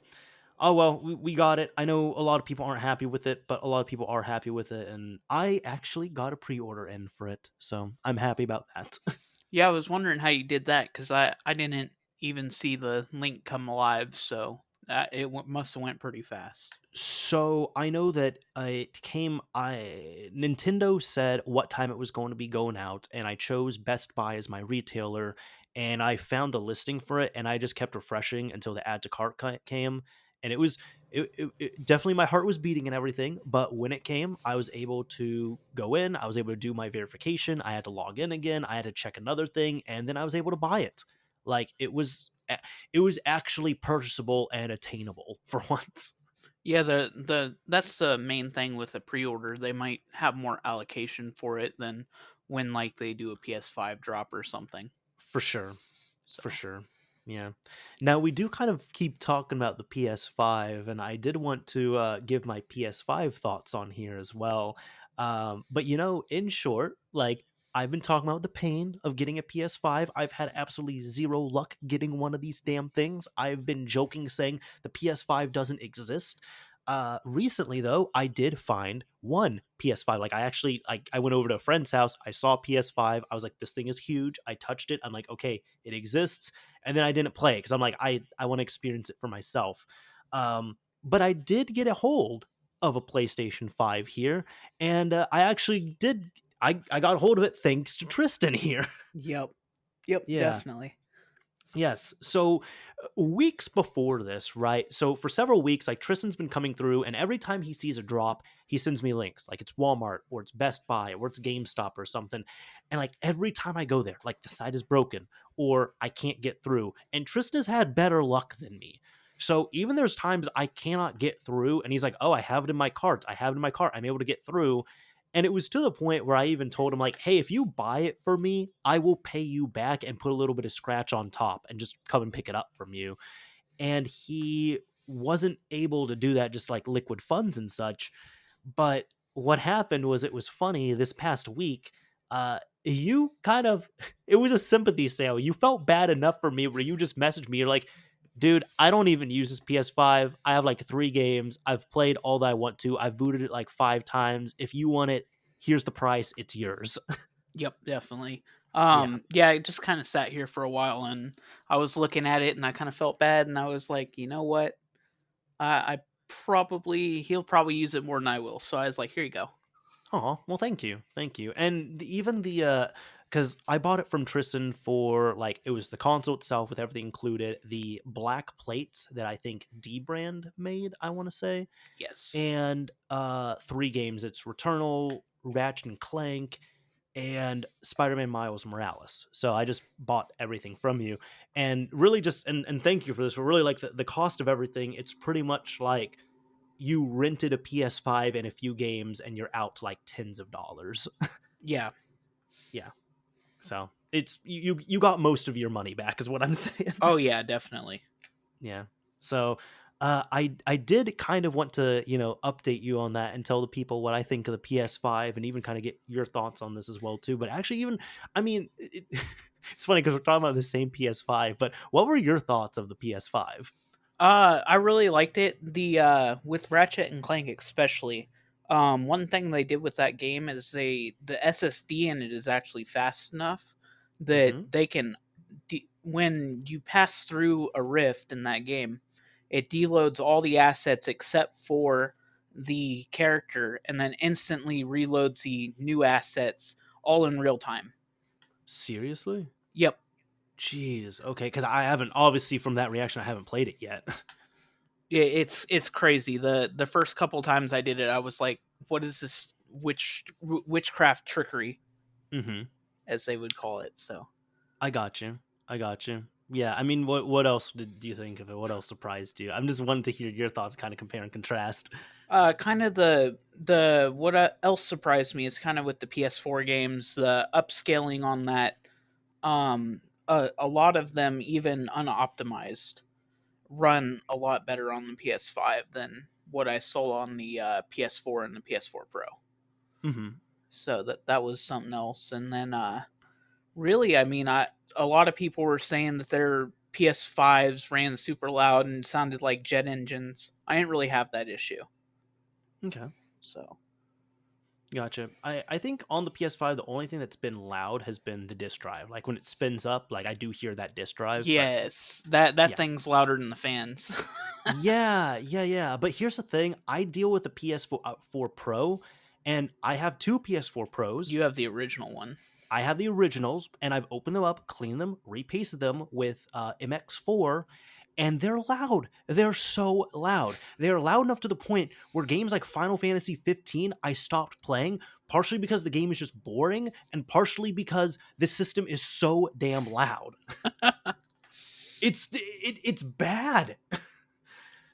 oh well, we got it. I know a lot of people aren't happy with it, but a lot of people are happy with it. And I actually got a pre order in for it. So I'm happy about that. Yeah, I was wondering how you did that because I didn't even see the link come alive, so must have went pretty fast. So I know that it came. I Nintendo said what time it was going to be going out, and I chose Best Buy as my retailer. And I found the listing for it, and I just kept refreshing until the add to cart came. And it was definitely my heart was beating and everything. But when it came, I was able to go in. I was able to do my verification. I had to log in again. I had to check another thing, and then I was able to buy it. Like it was actually purchasable and attainable for once. Yeah, the that's the main thing with a pre-order. They might have more allocation for it than when like they do a PS5 drop or something. For sure. For So, sure. Yeah. Now we do kind of keep talking about the PS5, and I did want to give my PS5 thoughts on here as well. But in short, like I've been talking about the pain of getting a PS5. I've had absolutely zero luck getting one of these damn things. I've been joking saying the PS5 doesn't exist. Recently though, I did find one PS5. Like I went over to a friend's house, I saw PS5, I was like, this thing is huge. I touched it, I'm like, okay, it exists. And then I didn't play because I'm like, I want to experience it for myself. But I did get a hold of a PlayStation 5 here, and I actually did. I got a hold of it thanks to Tristan here. yep. Yep, Yeah. definitely. Yes. So weeks before this, right? So for several weeks, like Tristan's been coming through, and every time he sees a drop, he sends me links. Like it's Walmart or it's Best Buy or it's GameStop or something. And like every time I go there, like the site is broken or I can't get through. And Tristan has had better luck than me. So even there's times I cannot get through, and he's like, "Oh, I have it in my cart. I have it in my cart. I'm able to get through." And it was to the point where I even told him, like, hey, if you buy it for me, I will pay you back and put a little bit of scratch on top and just come and pick it up from you. And he wasn't able to do that, just like liquid funds and such. But what happened was, it was funny this past week. You kind of, it was a sympathy sale. You felt bad enough for me where you just messaged me. You're like, dude, I don't even use this PS5. I have like 3 games. I've played all that I want to. I've booted it like 5 times. If you want it, here's the price. It's yours. Yep, definitely. Yeah. Yeah, I just kind of sat here for a while and I was looking at it and I kind of felt bad and I was like, you know what? I probably he'll probably use it more than I will. So I was like, here you go. Oh, well, thank you. Thank you. And even because I bought it from Tristan for like, it was the console itself with everything included, the black plates that I think D brand made, I want to say, Yes. and 3 games. It's Returnal, Ratchet and Clank, and Spider-Man Miles Morales. So I just bought everything from you, and really just and thank you for this. But really, like the cost of everything, it's pretty much like you rented a PS5 and a few games, and you're out to like tens of dollars. Yeah. Yeah, so it's you got most of your money back, is what I'm saying. Oh yeah, definitely. Yeah. So I did kind of want to update you on that and tell the people what I think of the PS5, and even kind of get your thoughts on this as well too. But actually, even I mean, it's funny because we're talking about the same PS5. But what were your thoughts of the PS5? I really liked it. The with Ratchet and Clank especially. One thing they did with that game is the SSD in it is actually fast enough that Mm-hmm. they can when you pass through a rift in that game, it deloads all the assets except for the character and then instantly reloads the new assets all in real time. Seriously? Yep. Jeez. Okay, because I haven't, obviously from that reaction, I haven't played it yet. It's crazy. The first couple times I did it, I was like, "What is this witchcraft trickery?" Mm-hmm. as they would call it. So, I got you. I got you. Yeah. I mean, what else do you think of it? What else surprised you? I'm just wanting to hear your thoughts, kind of compare and contrast. kind of the what else surprised me is kind of with the PS4 games, the upscaling on that. A lot of them, even unoptimized, run a lot better on the PS5 than what I saw on the PS4 and the PS4 Pro. Mm-hmm. So that was something else. And then really, I mean, I a lot of people were saying that their PS5s ran super loud and sounded like jet engines. I didn't really have that issue. Okay. So Gotcha. I think on the PS5, the only thing that's been loud has been the disk drive. Like when it spins up, like I do hear that disk drive, but yes, that yeah. thing's louder than the fans. Yeah, yeah, yeah. But here's the thing: I deal with the PS4 4 Pro, and I have 2 PS4 Pros. You have the original one. I have the originals, and I've opened them up, cleaned them, repasted them with MX4, and they're loud. They're so loud. They're loud enough to the point where games like Final Fantasy 15, I stopped playing, partially because the game is just boring, and partially because the system is so damn loud. It's bad.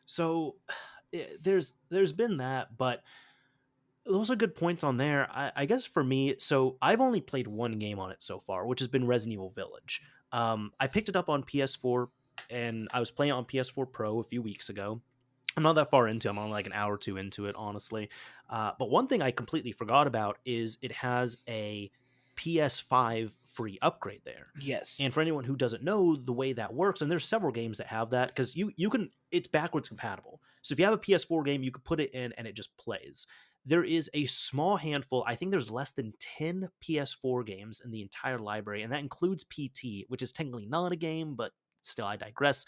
So there's been that, but those are good points on there. I guess for me, so I've only played one game on it so far, which has been Resident Evil Village. I picked it up on PS4 and I was playing it on PS4 Pro a few weeks ago. I'm not that far into it. I'm only like an hour or two into it, honestly. But one thing I completely forgot about is it has a PS5 free upgrade there. Yes. And for anyone who doesn't know the way that works, and there's several games that have that, because you can, it's backwards compatible. So if you have a PS4 game, you can put it in and it just plays. There is a small handful, I think there's less than 10 PS4 games in the entire library, and that includes PT, which is technically not a game, but still, I digress.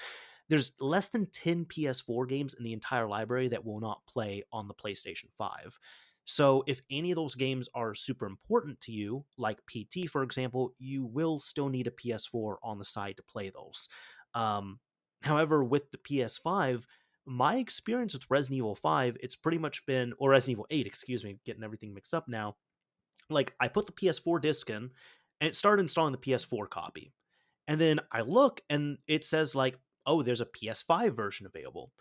There's less than 10 PS4 games in the entire library that will not play on the PlayStation 5. So if any of those games are super important to you, like PT, for example, you will still need a PS4 on the side to play those. Um, However, with the PS5, my experience with Resident Evil 5, it's pretty much been, or Resident Evil 8, excuse me, getting everything mixed up now. Like, I put the PS4 disc in, and it started installing the PS4 copy. And then I look and it says like, oh, there's a PS5 version available.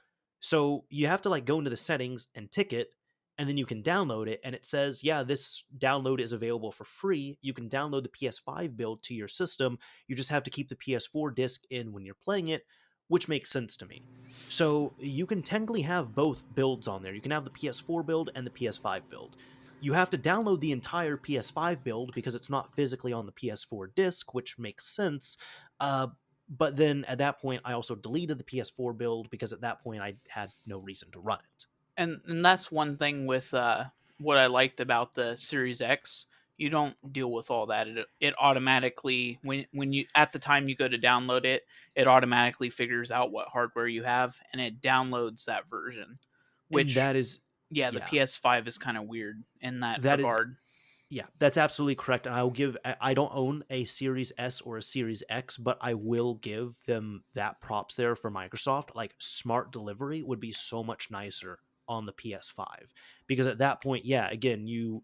So you have to like go into the settings and tick it, and then you can download it. And it says, yeah, this download is available for free. You can download the PS5 build to your system. You just have to keep the PS4 disc in when you're playing it, which makes sense to me. So you can technically have both builds on there. You can have the PS4 build and the PS5 build. You have to download the entire PS5 build because it's not physically on the PS4 disc, which makes sense. Uh, but then at that point, I also deleted the PS4 build because at that point I had no reason to run it. And that's one thing with what I liked about the Series X. You don't deal with all that. It automatically, when you at the time you go to download it, it automatically figures out what hardware you have and it downloads that version. And Which, that is, yeah, the yeah, PS5 is kind of weird in that that is regard. Yeah, that's absolutely correct. And I'll give, I don't own a Series S or a Series X, but I will give them that props there for Microsoft. Like, smart delivery would be so much nicer on the PS5 because at that point, yeah, again, you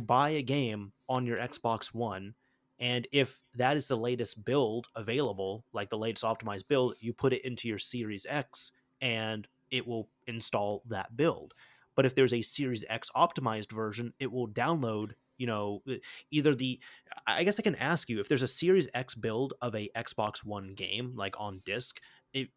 buy a game on your Xbox One, and if that is the latest build available, like the latest optimized build, you put it into your Series X and it will install that build. But if there's a Series X optimized version, it will download, either the, I guess I can ask you, if there's a Series X build of a Xbox One game like on disc, it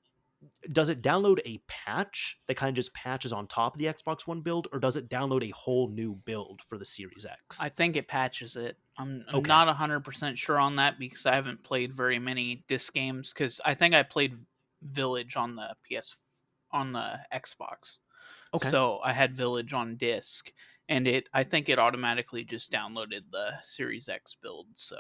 does it download a patch that kind of just patches on top of the Xbox One build, or does it download a whole new build for the Series I X? think it patches it. I'm Okay. not 100% sure on that because I haven't played very many disc games because I think I played Village on the on the Xbox. Okay. So I had Village on disc and it I think it automatically just downloaded the Series X build. So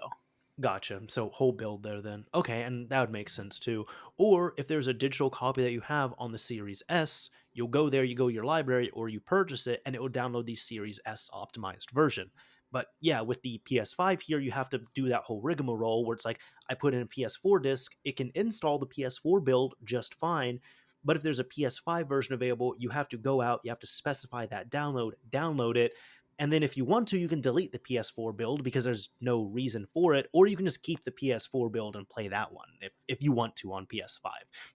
Gotcha. So whole build there then. Okay, and that would make sense too. Or if there's a digital copy that you have on the Series S, you'll go there, you go to your library, or you purchase it, and it will download the Series S optimized version. But yeah, with the PS5 here, you have to do that whole rigmarole where it's like, I put in a PS4 disc, it can install the PS4 build just fine. But if there's a PS5 version available, you have to go out, you have to specify that download it, and then if you want to, you can delete the PS4 build because there's no reason for it, or you can just keep the PS4 build and play that one if you want to on PS5.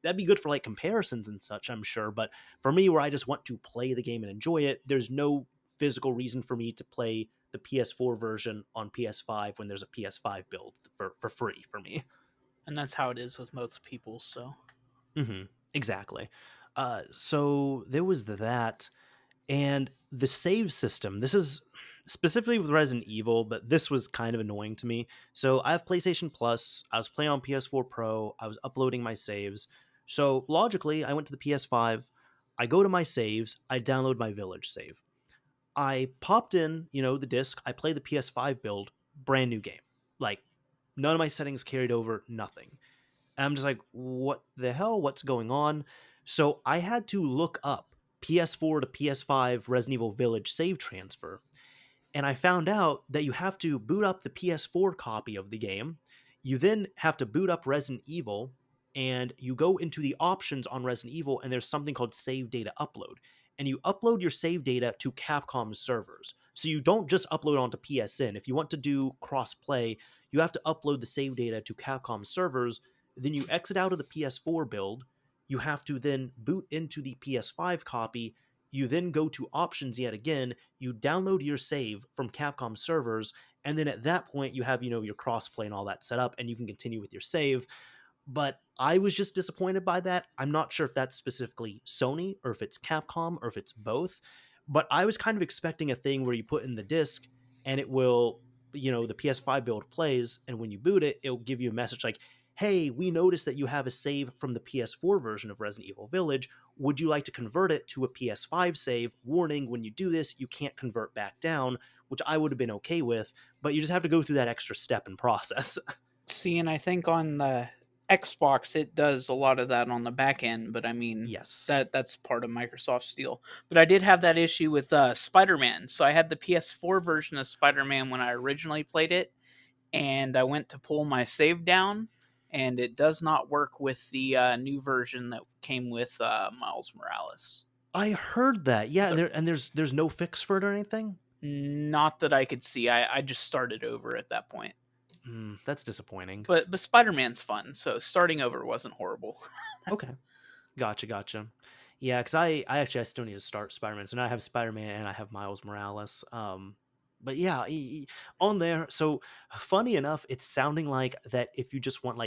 That'd be good for like comparisons and such, I'm sure. But for me, where I just want to play the game and enjoy it, there's no physical reason for me to play the PS4 version on PS5 when there's a PS5 build for free for me. and that's how it is with most people. So Exactly. So there was that. And the save system, this is specifically with Resident Evil, but this was kind of annoying to me. So I have PlayStation Plus. I was playing on PS4 Pro. I was uploading my saves. So logically, I went to the PS5. I go to my saves. I download my Village save. I popped in, the disc. I play the PS5 build. Brand new game. Like, none of my settings carried over. Nothing. And I'm just like, what the hell? What's going on? So I had to look up PS4 to PS5 Resident Evil Village save transfer. And I found out that you have to boot up the PS4 copy of the game. You then have to boot up Resident Evil, and you go into the options on Resident Evil, and there's something called save data upload. And you upload your save data to Capcom servers. So you don't just upload onto PSN. If you want to do cross play, you have to upload the save data to Capcom servers. Then you exit out of the PS4 build. you have to then boot into the PS5 copy. You then go to options yet again, you download your save from Capcom servers, and then at that point you have, your crossplay and all that set up, and you can continue with your save. But I was just disappointed by that. I'm not sure if that's specifically Sony or if it's Capcom or if it's both, but I was kind of expecting a thing where you put in the disc and it will, the PS5 build plays, and when you boot it, it'll give you a message like, "Hey, we noticed that you have a save from the PS4 version of Resident Evil Village. Would you like to convert it to a PS5 save? Warning, when you do this, you can't convert back down," which I would have been okay with, but you just have to go through that extra step and process. See, and I think on the Xbox it does a lot of that on the back end, but I mean Yes. that's part of Microsoft's deal. But I did have that issue with Spider-Man. So I had the PS4 version of Spider-Man when I originally played it, and I went to pull my save down, and it does not work with the new version that came with Miles Morales. I heard that. Yeah, and The, there's no fix for it or anything. Not that I could see. I just started over at that point. That's disappointing. But Spider-Man's fun, so starting over wasn't horrible. Okay, gotcha. Yeah, because I still need to start Spider-Man. So now I have Spider-Man and I have Miles Morales. But yeah, on there. So funny enough, it's sounding like that if you just want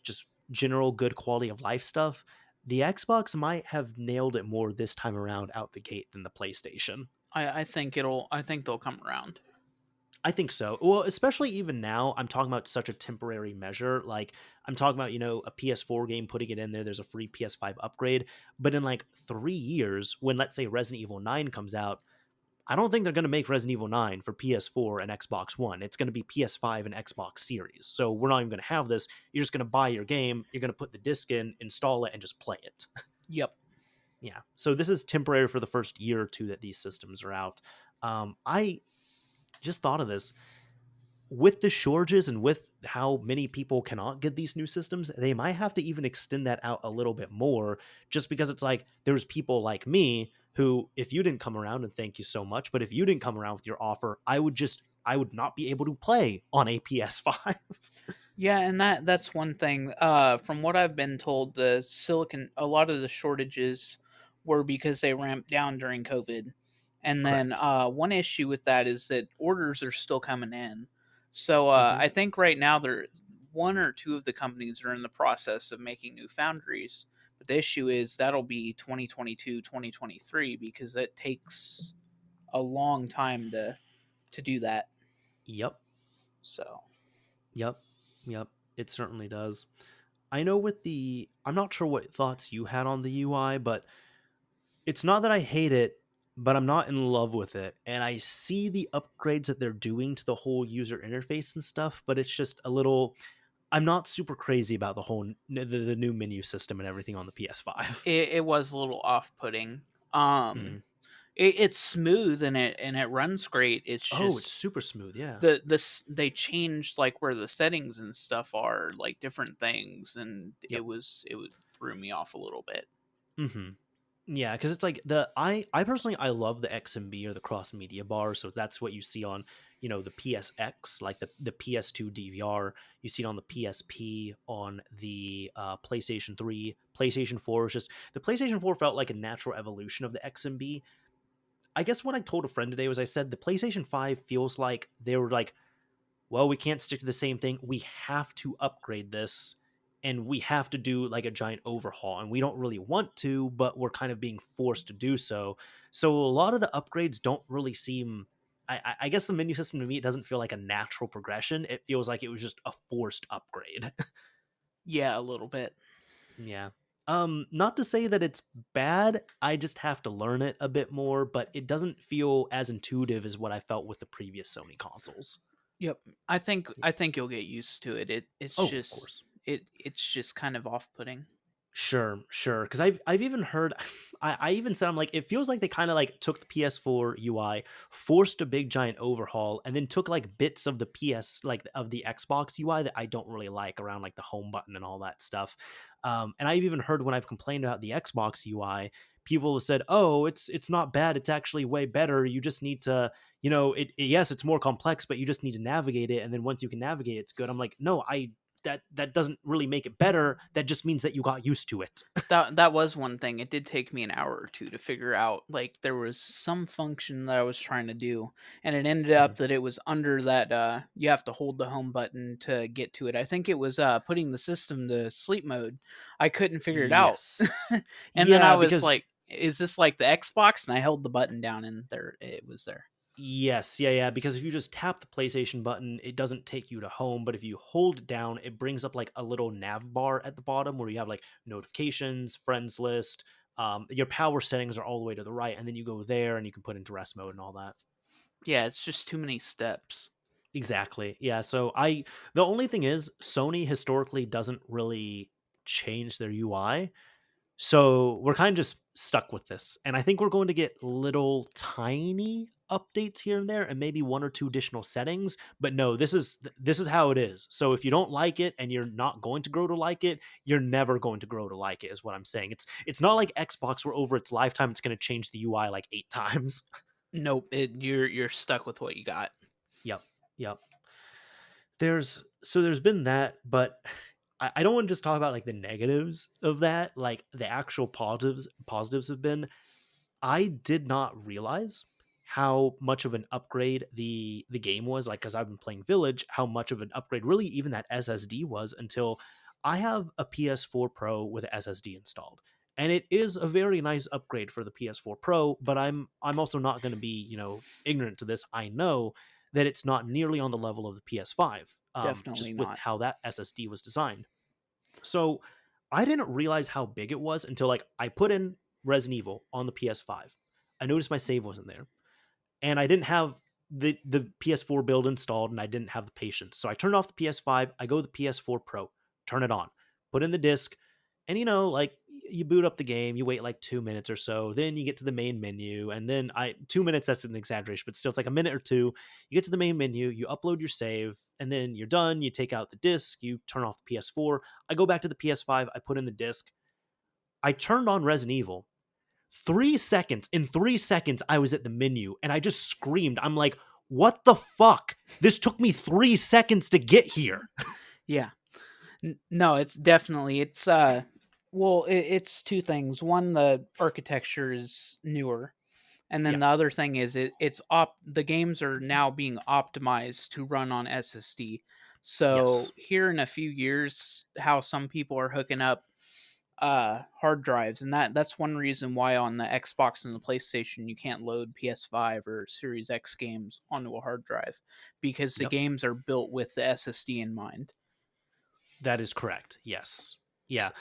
just general good quality of life stuff, the Xbox might have nailed it more this time around out the gate than the PlayStation. I think they'll come around. I think so. Well, especially even now, I'm talking about such a temporary measure. Like, I'm talking about, a PS4 game, putting it in there, there's a free PS5 upgrade. But in like 3 years, when let's say Resident Evil 9 comes out, I don't think they're going to make Resident Evil 9 for PS4 and Xbox One. It's going to be PS5 and Xbox Series. So we're not even going to have this. You're just going to buy your game, you're going to put the disc in, install it, and just play it. Yep. Yeah. So this is temporary for the first year or two that these systems are out. I just thought of this with the shortages and with how many people cannot get these new systems, they might have to even extend that out a little bit more, just because it's like there's people like me who, if you didn't come around, and thank you so much, but if you didn't come around with your offer, I would not be able to play on a PS5. Yeah, and that's one thing. From what I've been told, a lot of the shortages were because they ramped down during COVID. And then Correct. one issue with that is that orders are still coming in. So Hmm. I think right now there one or two of the companies are in the process of making new foundries. But the issue is that'll be 2022, 2023 because it takes a long time to do that. Yep. So Yep. Yep. It certainly does. I know I'm not sure what thoughts you had on the UI, but it's not that I hate it, but I'm not in love with it. And I see the upgrades that they're doing to the whole user interface and stuff, but it's just a little. I'm not super crazy about the new menu system and everything on the PS5. it was a little off-putting. Um, Mhm. it's smooth and it runs great. It's Oh, it's just super smooth. Yeah. they changed like where the settings and stuff are, like different things, and Yep. it would threw me off a little bit. Hmm. Yeah, because it's like I personally I love the XMB or the cross media bar, so that's what you see on the PSX, like the PS2 DVR. You see it on the PSP, on the PlayStation 3, PlayStation 4. It's just the PlayStation 4 felt like a natural evolution of the XMB. I guess what I told a friend today was I said the PlayStation 5 feels like they were like, well, we can't stick to the same thing. We have to upgrade this, and we have to do like a giant overhaul. And we don't really want to, but we're kind of being forced to do so. So a lot of the upgrades don't really seem. I guess the menu system to me, it doesn't feel like a natural progression. It feels like it was just a forced upgrade. Yeah, a little bit. Yeah. Not to say that it's bad. I just have to learn it a bit more, but it doesn't feel as intuitive as what I felt with the previous Sony consoles. Yep. I think you'll get used to it. Oh, of course. It's just kind of off-putting. Sure. Because I've even heard, I even said I'm like, it feels like they kind of like took the PS4 UI, forced a big giant overhaul, and then took like bits of the like of the Xbox UI that I don't really like around like the home button and all that stuff. And I've even heard when I've complained about the Xbox UI, people have said, "Oh, it's not bad. It's actually way better. You just need to, yes, it's more complex, but you just need to navigate it, and then once you can navigate, it's good." I'm like, no, that doesn't really make it better. That just means that you got used to it. That was one thing. It did take me an hour or two to figure out. Like there was some function that I was trying to do, and it ended Mhm. up that it was under that you have to hold the home button to get to it. I think it was putting the system to sleep mode. I couldn't figure it out. Yes. And then I Yeah, was because like, is this like the Xbox? And I held the button down and there it was there. yes, yeah, yeah, because if you just tap the PlayStation button, it doesn't take you to home, but if you hold it down, it brings up like a little nav bar at the bottom where you have like notifications, friends list, your power settings are all the way to the right, and then you go there and you can put into rest mode and all that. Yeah, it's just too many steps. Exactly. Yeah, so the only thing is Sony historically doesn't really change their UI. So we're kind of just stuck with this. And I think we're going to get little tiny updates here and there and maybe one or two additional settings, but no, this is how it is. So if you don't like it and you're not going to grow to like it, you're never going to grow to like it is what I'm saying. It's not like Xbox where over its lifetime it's going to change the UI like 8 times. Nope, you're stuck with what you got. Yep. Yep. There's been that, but I don't want to just talk about like the negatives of that. Like the actual positives have been I did not realize how much of an upgrade the game was, like, because I've been playing Village, how much of an upgrade really even that SSD was until I have a PS4 Pro with a SSD installed. And it is a very nice upgrade for the PS4 Pro, but I'm also not going to be, ignorant to this. I know that it's not nearly on the level of the PS5, Definitely just with not. how that SSD was designed. So I didn't realize how big it was until like I put in Resident Evil on the PS5. I noticed my save wasn't there, and I didn't have the PS4 build installed, and I didn't have the patience. So I turned off the PS5. I go to the PS4 Pro, turn it on, put in the disc, and like you boot up the game, you wait like 2 minutes or so, then you get to the main menu, and then 2 minutes, that's an exaggeration, but still it's like a minute or two. You get to the main menu, you upload your save, and then you're done. You take out the disc, you turn off the PS4. I go back to the PS5, I put in the disc, I turned on Resident Evil. 3 seconds, in 3 seconds, I was at the menu and I just screamed. I'm like, what the fuck? This took me 3 seconds to get here. Yeah. No, it's definitely well, it's two things. One, the architecture is newer, and then Yeah. the other thing is the games are now being optimized to run on SSD. So Yes. here in a few years, how some people are hooking up hard drives, and that's one reason why on the Xbox and the PlayStation you can't load PS5 or Series X games onto a hard drive because the Yep. games are built with the SSD in mind. That is correct. Yes. Yeah. So,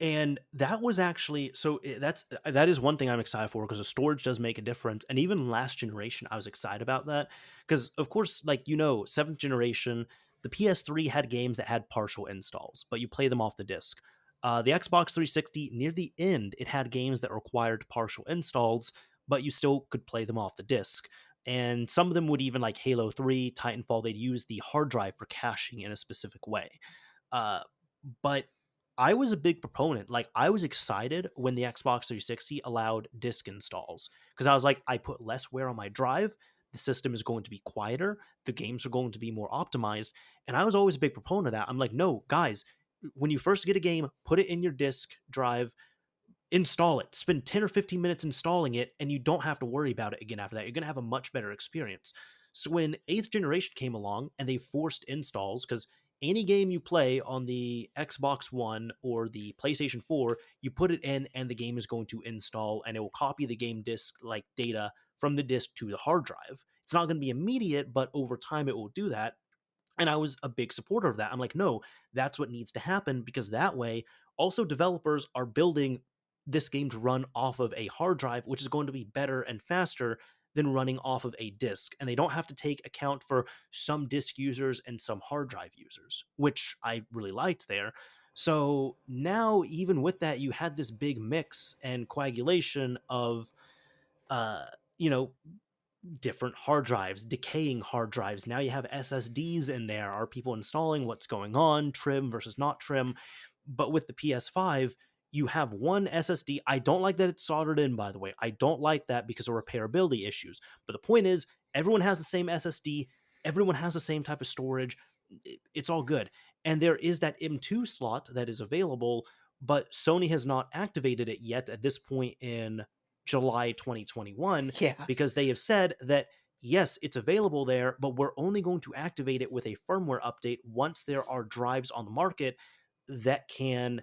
And that was actually that is one thing I'm excited for because the storage does make a difference. And even last generation, I was excited about that because, of course, like seventh generation, the PS3 had games that had partial installs, but you play them off the disc. The Xbox 360, near the end, it had games that required partial installs, but you still could play them off the disc. And some of them would even like Halo 3, Titanfall, they'd use the hard drive for caching in a specific way. Uh, but I was a big proponent. Like I was excited when the Xbox 360 allowed disk installs because I was like, I put less wear on my drive. The system is going to be quieter. The games are going to be more optimized. And I was always a big proponent of that. I'm like, no, guys, when you first get a game, put it in your disk drive, install it, spend 10 or 15 minutes installing it, and you don't have to worry about it again after that. You're going to have a much better experience. So when 8th generation came along and they forced installs, because any game you play on the Xbox One or the PlayStation 4, you put it in and the game is going to install and it will copy the game disk like data from the disk to the hard drive. It's not going to be immediate, but over time it will do that. And I was a big supporter of that. I'm like, no, that's what needs to happen because that way, also developers are building this game to run off of a hard drive, which is going to be better and faster than running off of a disk. And they don't have to take account for some disk users and some hard drive users, which I really liked there. So now, even with that, you had this big mix and coagulation of, uh, you know, different hard drives, decaying hard drives. Now you have SSDs in there. Are people installing? What's going on? Trim versus not trim. But with the PS5, you have one SSD. I don't like that it's soldered in, by the way. I don't like that because of repairability issues. But the point is, everyone has the same SSD. Everyone has the same type of storage. It's all good. And there is that M2 slot that is available, but Sony has not activated it yet at this point in July 2021, Yeah. because they have said that yes, it's available there, but we're only going to activate it with a firmware update once there are drives on the market that can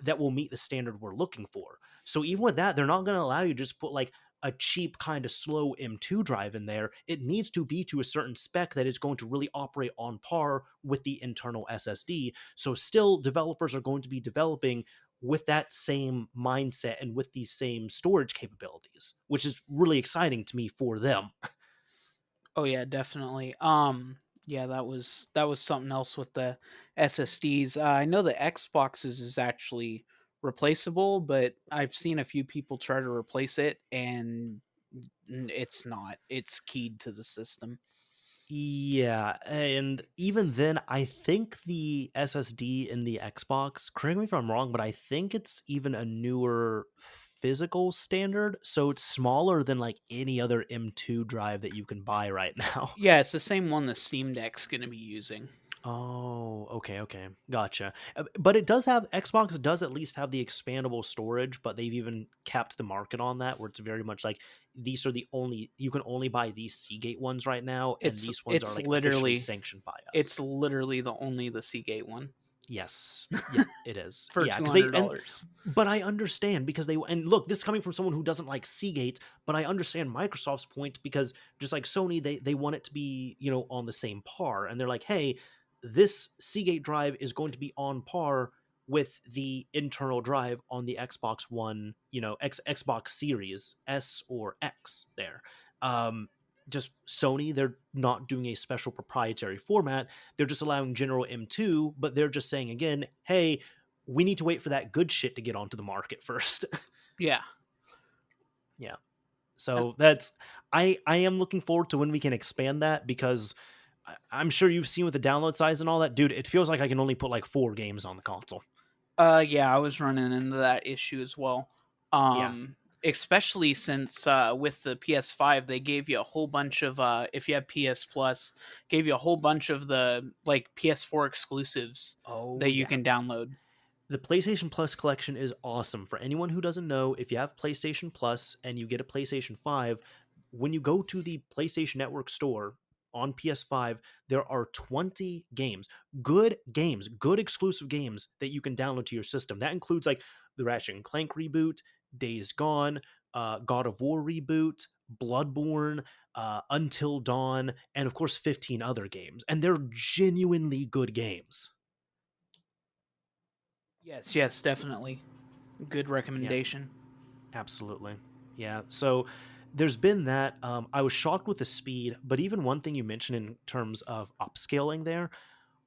that will meet the standard we're looking for. So even with that, they're not going to allow you to just put like a cheap kind of slow M2 drive in there. It needs to be to a certain spec that is going to really operate on par with the internal SSD. So still developers are going to be developing with that same mindset and with these same storage capabilities, which is really exciting to me for them. Oh yeah, definitely. Yeah, that was something else with the SSDs. I know the Xboxes is actually replaceable, but I've seen a few people try to replace it, and it's not. It's keyed to the system. Yeah, and even then, I think the SSD in the Xbox, correct me if I'm wrong, but I think it's even a newer physical standard, so it's smaller than like any other M2 drive that you can buy right now. Yeah, it's the same one the Steam Deck's going to be using. Oh, okay, okay. Gotcha. But it does have Xbox does at least have the expandable storage, but they've even kept the market on that where it's very much like these are the only you can only buy these Seagate ones right now, and It's these ones are it's like officially literally sanctioned by it's us. literally the only the Seagate one Yes. Yep, it is. for Yeah, two because hundred dollars. but I understand because they and look, this is coming from someone who doesn't like Seagate, but I understand Microsoft's point because just like Sony, they want it to be, on the same par. And they're like, hey, this Seagate drive is going to be on par with the internal drive on the Xbox One, Xbox Series S or X there. Um, just Sony, they're not doing a special proprietary format. They're just allowing general M2, but they're just saying again, hey, we need to wait for that good shit to get onto the market first. Yeah. Yeah. Uh, So that's I am looking forward to when we can expand that because I'm sure you've seen with the download size and all that, dude. It feels like I can only put like 4 games on the console. yeah, I was running into that issue as well. Yeah. Especially since with the PS5 they gave you a whole bunch of if you have PS Plus, gave you a whole bunch of the like PS4 exclusives Oh that you yeah. can download. The PlayStation Plus collection is awesome. For anyone who doesn't know, if you have PlayStation Plus and you get a PlayStation 5, when you go to the PlayStation Network store on PS5, there are 20 games, good exclusive games that you can download to your system. That includes like the Ratchet and Clank reboot, Days Gone, God of War reboot, Bloodborne, Until Dawn, and of course 15 other games. And they're genuinely good games. Yes, yes, definitely. Good Yeah. recommendation. Absolutely. Yeah. So there's been that. I was shocked with the speed, but even one thing you mentioned in terms of upscaling there,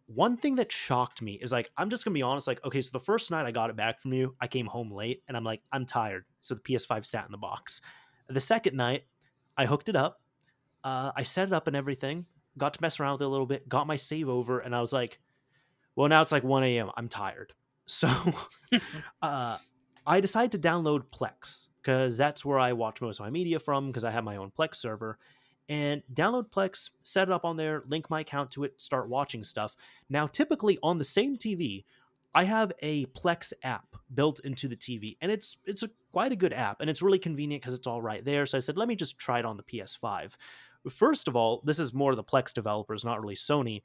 one thing that shocked me is like, I'm just going to be honest, like, okay, so the first night I got it back from you, I came home late and I'm like, I'm tired. So the PS5 sat in the box. The second night, I hooked it up. I set it up and everything, got to mess around with it a little bit, got my save over, and I was like, well, now it's like 1 a.m. I'm tired. So uh, I decided to download Plex because that's where I watch most of my media from because I have my own Plex server. And download Plex, set it up on there, link my account to it, start watching stuff. Now, typically on the same TV, I have a Plex app built into the TV, and it's quite a good app, and it's really convenient because it's all right there. So I said, let me just try it on the PS5. First of all, this is more the Plex developers, not really Sony.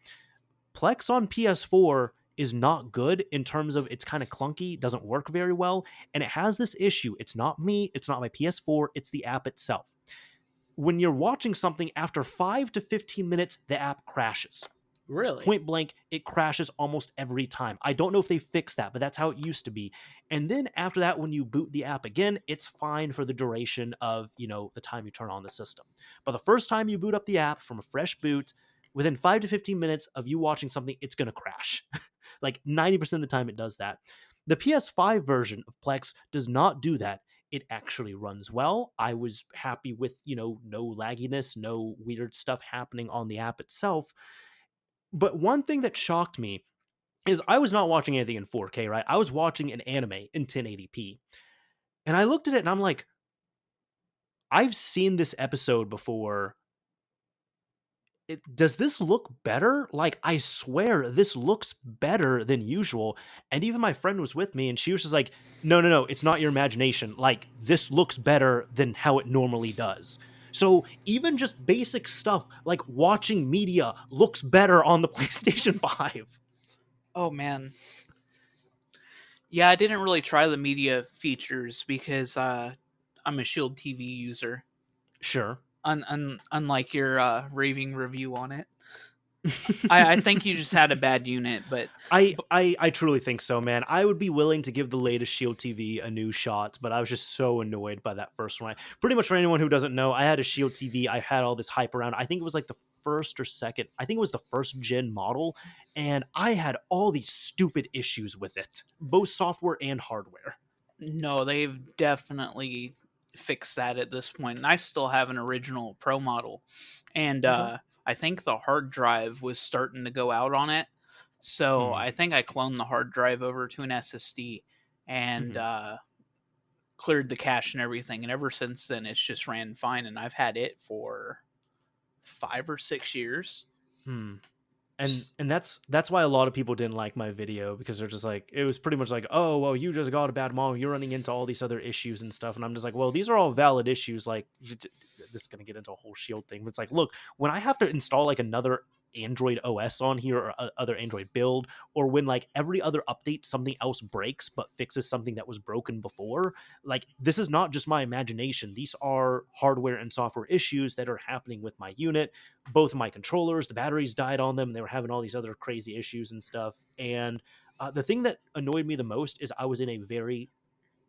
Plex on PS4 is not good in terms of it's kind of clunky, doesn't work very well, and it has this issue. It's not me, it's not my PS4, it's the app itself. When you're watching something after 5 to 15 minutes, the app crashes. Really? Point blank, it crashes almost every time. I don't know if they fixed that, but that's how it used to be. And then after that, when you boot the app again, it's fine for the duration of, the time you turn on the system. But the first time you boot up the app from a fresh boot, within 5 to 15 minutes of you watching something, it's going to crash. Like 90% of the time it does that. The PS5 version of Plex does not do that. It actually runs well. I was happy with, no lagginess, no weird stuff happening on the app itself. But one thing that shocked me is I was not watching anything in 4K, right? I was watching an anime in 1080p. And I looked at it and I'm like, I've seen this episode before does this look better? Like, I swear this looks better than usual. And even my friend was with me and she was just like, no, no, no, it's not your imagination. Like, this looks better than how it normally does. So even just basic stuff like watching media looks better on the PlayStation 5. Oh man. Yeah, I didn't really try the media features because I'm a Shield TV user. Sure. Unlike your raving review on it, I think you just had a bad unit, I, but I I truly think so, man. I would be willing to give the latest Shield TV a new shot, but I was just so annoyed by that first one. Pretty much for anyone who doesn't know, I had a Shield TV. I had all this hype around. I think it was like the first or second. I think it was the first gen model, and I had all these stupid issues with it, both software and hardware. no, they've definitely fixed that at this point. And I still have an original Pro model, and Okay. I think the hard drive was starting to go out on it. So Hmm. I think I cloned the hard drive over to an SSD and Hmm. cleared the cache and everything. And ever since then, it's just ran fine. And I've had it for 5 or 6 years. Hmm. And that's why a lot of people didn't like my video, because they're just like, it was pretty much like, oh well, you just got a bad model, you're running into all these other issues and stuff, and I'm just like, well, these are all valid issues. Like, this is going to get into a whole Shield thing, but it's like, look, when I have to install like another Android OS on here, or other Android build, or when like every other update something else breaks but fixes something that was broken before, like, this is not just my imagination, these are hardware and software issues that are happening with my unit. Both of my controllers, the batteries died on them, and they were having all these other crazy issues and stuff. And the thing that annoyed me the most is I was in a very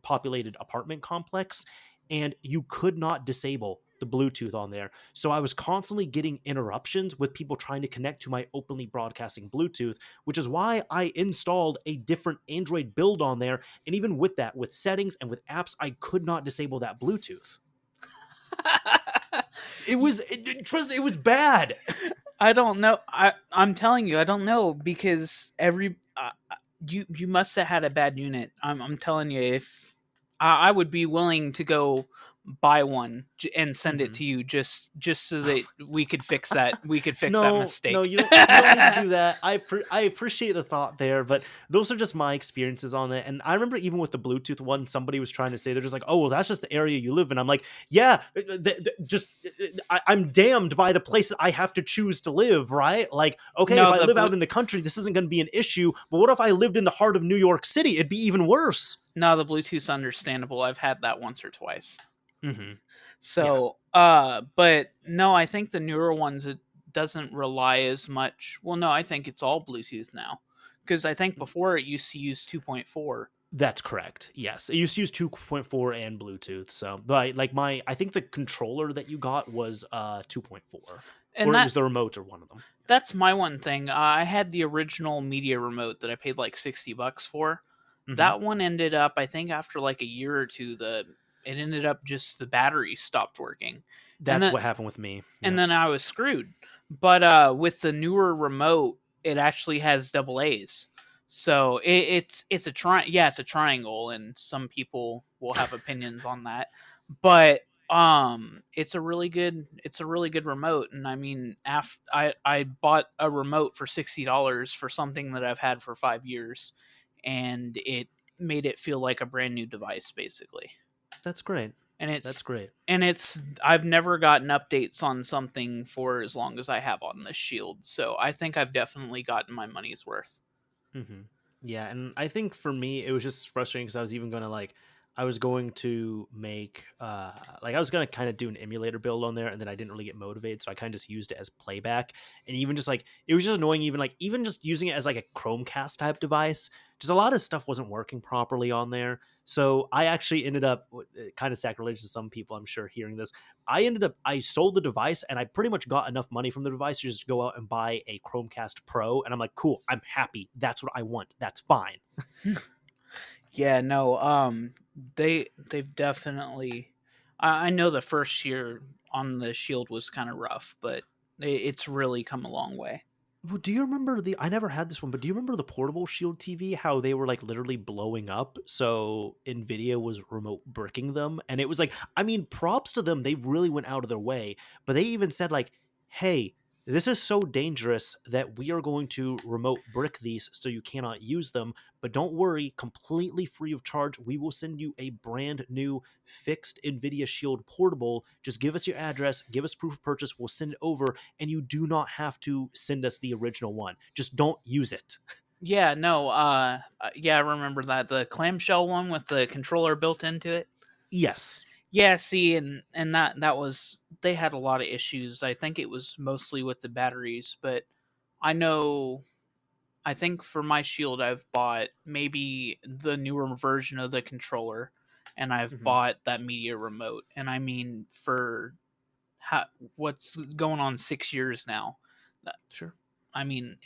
populated apartment complex, and you could not disable the Bluetooth on there. So I was constantly getting interruptions with people trying to connect to my openly broadcasting Bluetooth, which is why I installed a different Android build on there. And even with that, with settings and with apps, I could not disable that Bluetooth. Trust, it was bad. I don't know. I'm telling you, I don't know because you must have had a bad unit. I'm telling you, if I would be willing to go buy one and send it Hmm. to you just so that we could fix that. We could fix that No, no, mistake. you don't need to do that. I appreciate the thought there, but those are just my experiences on it. And I remember even with the Bluetooth one, somebody was trying to say, they're just like, oh well, that's just the area you live in. I'm like, yeah, I'm damned by the place that I have to choose to live, right? Like, okay, if No, I the live blue out in the country, this isn't going to be an issue. But what if I lived in the heart of New York City? It'd be even worse. no, the Bluetooth's understandable. I've had that once or twice. Hmm. Yeah. So, but no, I think the newer ones it doesn't rely as much. Well, no, I think it's all Bluetooth now because I think before it used to use 2.4. That's correct. Yes, it used to use 2.4 and Bluetooth. So, but like I think the controller that you got was 2.4, And or it was the remote, or one of them. that's my one thing. I had the original media remote that I paid like $60 for. Hmm. That one ended up, I think, after like a year or two, it ended up just the battery stopped working, and That's then what happened with me. and Yep. then I was screwed. But with the newer remote, it actually has double A's. So it's a yeah, it's a triangle, and some people will have opinions on that. But it's a really good remote, and I mean, I bought a remote for $60 for something that I've had for 5 years, and it made it feel like a brand new device basically. That's great. And That's it's great. I've never gotten updates on something for as long as I have on this Shield, so I think I've definitely gotten my money's worth. Hmm. Yeah, and I think for me it was just frustrating because I was even gonna like, I was going to make like, I was gonna kind of do an emulator build on there, and then I didn't really get motivated, so I kind of just used it as playback. And even just like, it was just annoying, even like, even just using it as like a Chromecast type device, just a lot of stuff wasn't working properly on there. So I actually ended up, kind of sacrilegious to some people, I'm sure, hearing this, I sold the device, and I pretty much got enough money from the device to just go out and buy a Chromecast Pro, and I'm like, cool, I'm happy. That's what I want. That's fine. Yeah, no, they've definitely. I know the first year on the Shield was kind of rough, but it's really come a long way. Well, do you remember the? I never had this one, but do you remember the portable Shield TV? How they were like literally blowing up, so Nvidia was remote bricking them, and it was like, I mean, props to them. They really went out of their way, but they even said like, "Hey, this is so dangerous that we are going to remote brick these so you cannot use them. But don't worry, completely free of charge, we will send you a brand new fixed NVIDIA Shield portable. Just give us your address, give us proof of purchase, we'll send it over, and you do not have to send us the original one. Just don't use it. Yeah, no, yeah, I remember that, the clamshell one with the controller built into it. Yes. Yeah, see, and that was, they had a lot of issues. I think it was mostly with the batteries, but I know, I think for my Shield I've bought maybe the newer version of the controller, and I've Hmm. bought that media remote. And I mean, for how, what's going on 6 years now. Sure. I mean,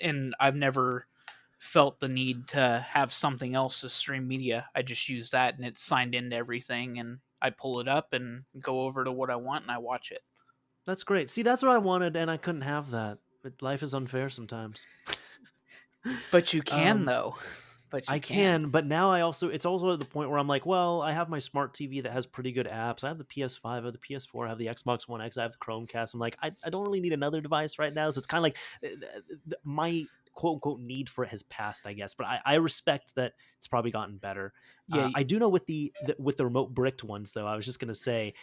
and I've never felt the need to have something else to stream media. I just use that and it's signed into everything, and I pull it up and go over to what I want and I watch it. That's great. See, that's what I wanted, and I couldn't have that. But life is unfair sometimes. But you can um, though. But you I can. can, but now it's also at the point where I'm like, well, I have my smart TV that has pretty good apps. I have the PS5, I have the PS4, I have the Xbox One X, I have the Chromecast. I'm like, I don't really need another device right now. So it's kind of like my quote unquote need for it has passed, I guess. But I respect that it's probably gotten better. Yeah, I do know with the remote bricked ones though. I was just gonna say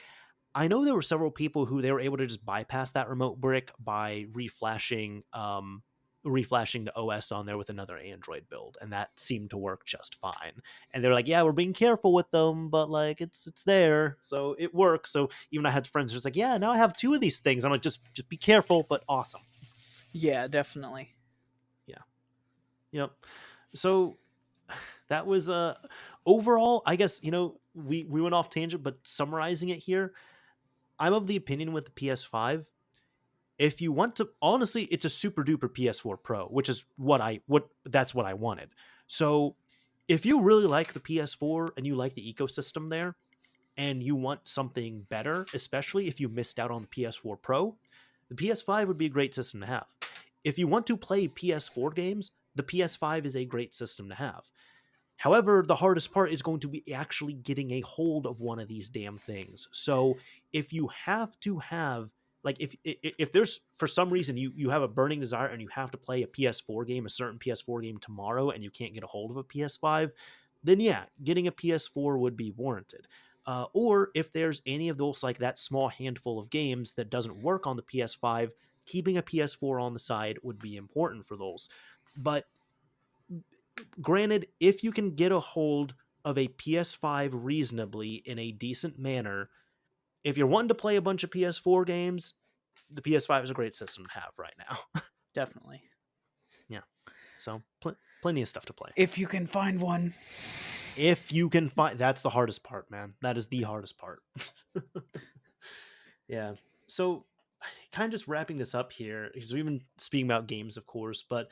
I know there were several people who they were able to just bypass that remote brick by reflashing the OS on there with another Android build, and that seemed to work just fine. And they're like, "Yeah, we're being careful with them, but like it's there, so it works." So even I had friends who's like, "Yeah, now I have two of these things." I'm like, "Just be careful, but awesome." yeah, definitely. Yeah. Yep. So that was overall, I guess, we went off tangent, but summarizing it here, I'm of the opinion with the PS5, if you want to, honestly, it's a super duper PS4 Pro, which is that's what I wanted. So if you really like the PS4 and you like the ecosystem there and you want something better, especially if you missed out on the PS4 Pro, the PS5 would be a great system to have. If you want to play PS4 games, the PS5 is a great system to have. However, the hardest part is going to be actually getting a hold of one of these damn things. So if you have to have, like, if there's for some reason you have a burning desire and you have to play a PS4 game, a certain PS4 game tomorrow, and you can't get a hold of a PS5, then yeah, getting a PS4 would be warranted. Or if there's any of those, like that small handful of games that doesn't work on the PS5, keeping a PS4 on the side would be important for those. But granted, if you can get a hold of a PS5 reasonably in a decent manner, if you're wanting to play a bunch of PS4 games, the PS5 is a great system to have right now. Definitely. Yeah. So plenty of stuff to play. If you can find one. If you can find, that's the hardest part, man. That is the hardest part. Yeah. So kind of just wrapping this up here because we've been speaking about games, of course, but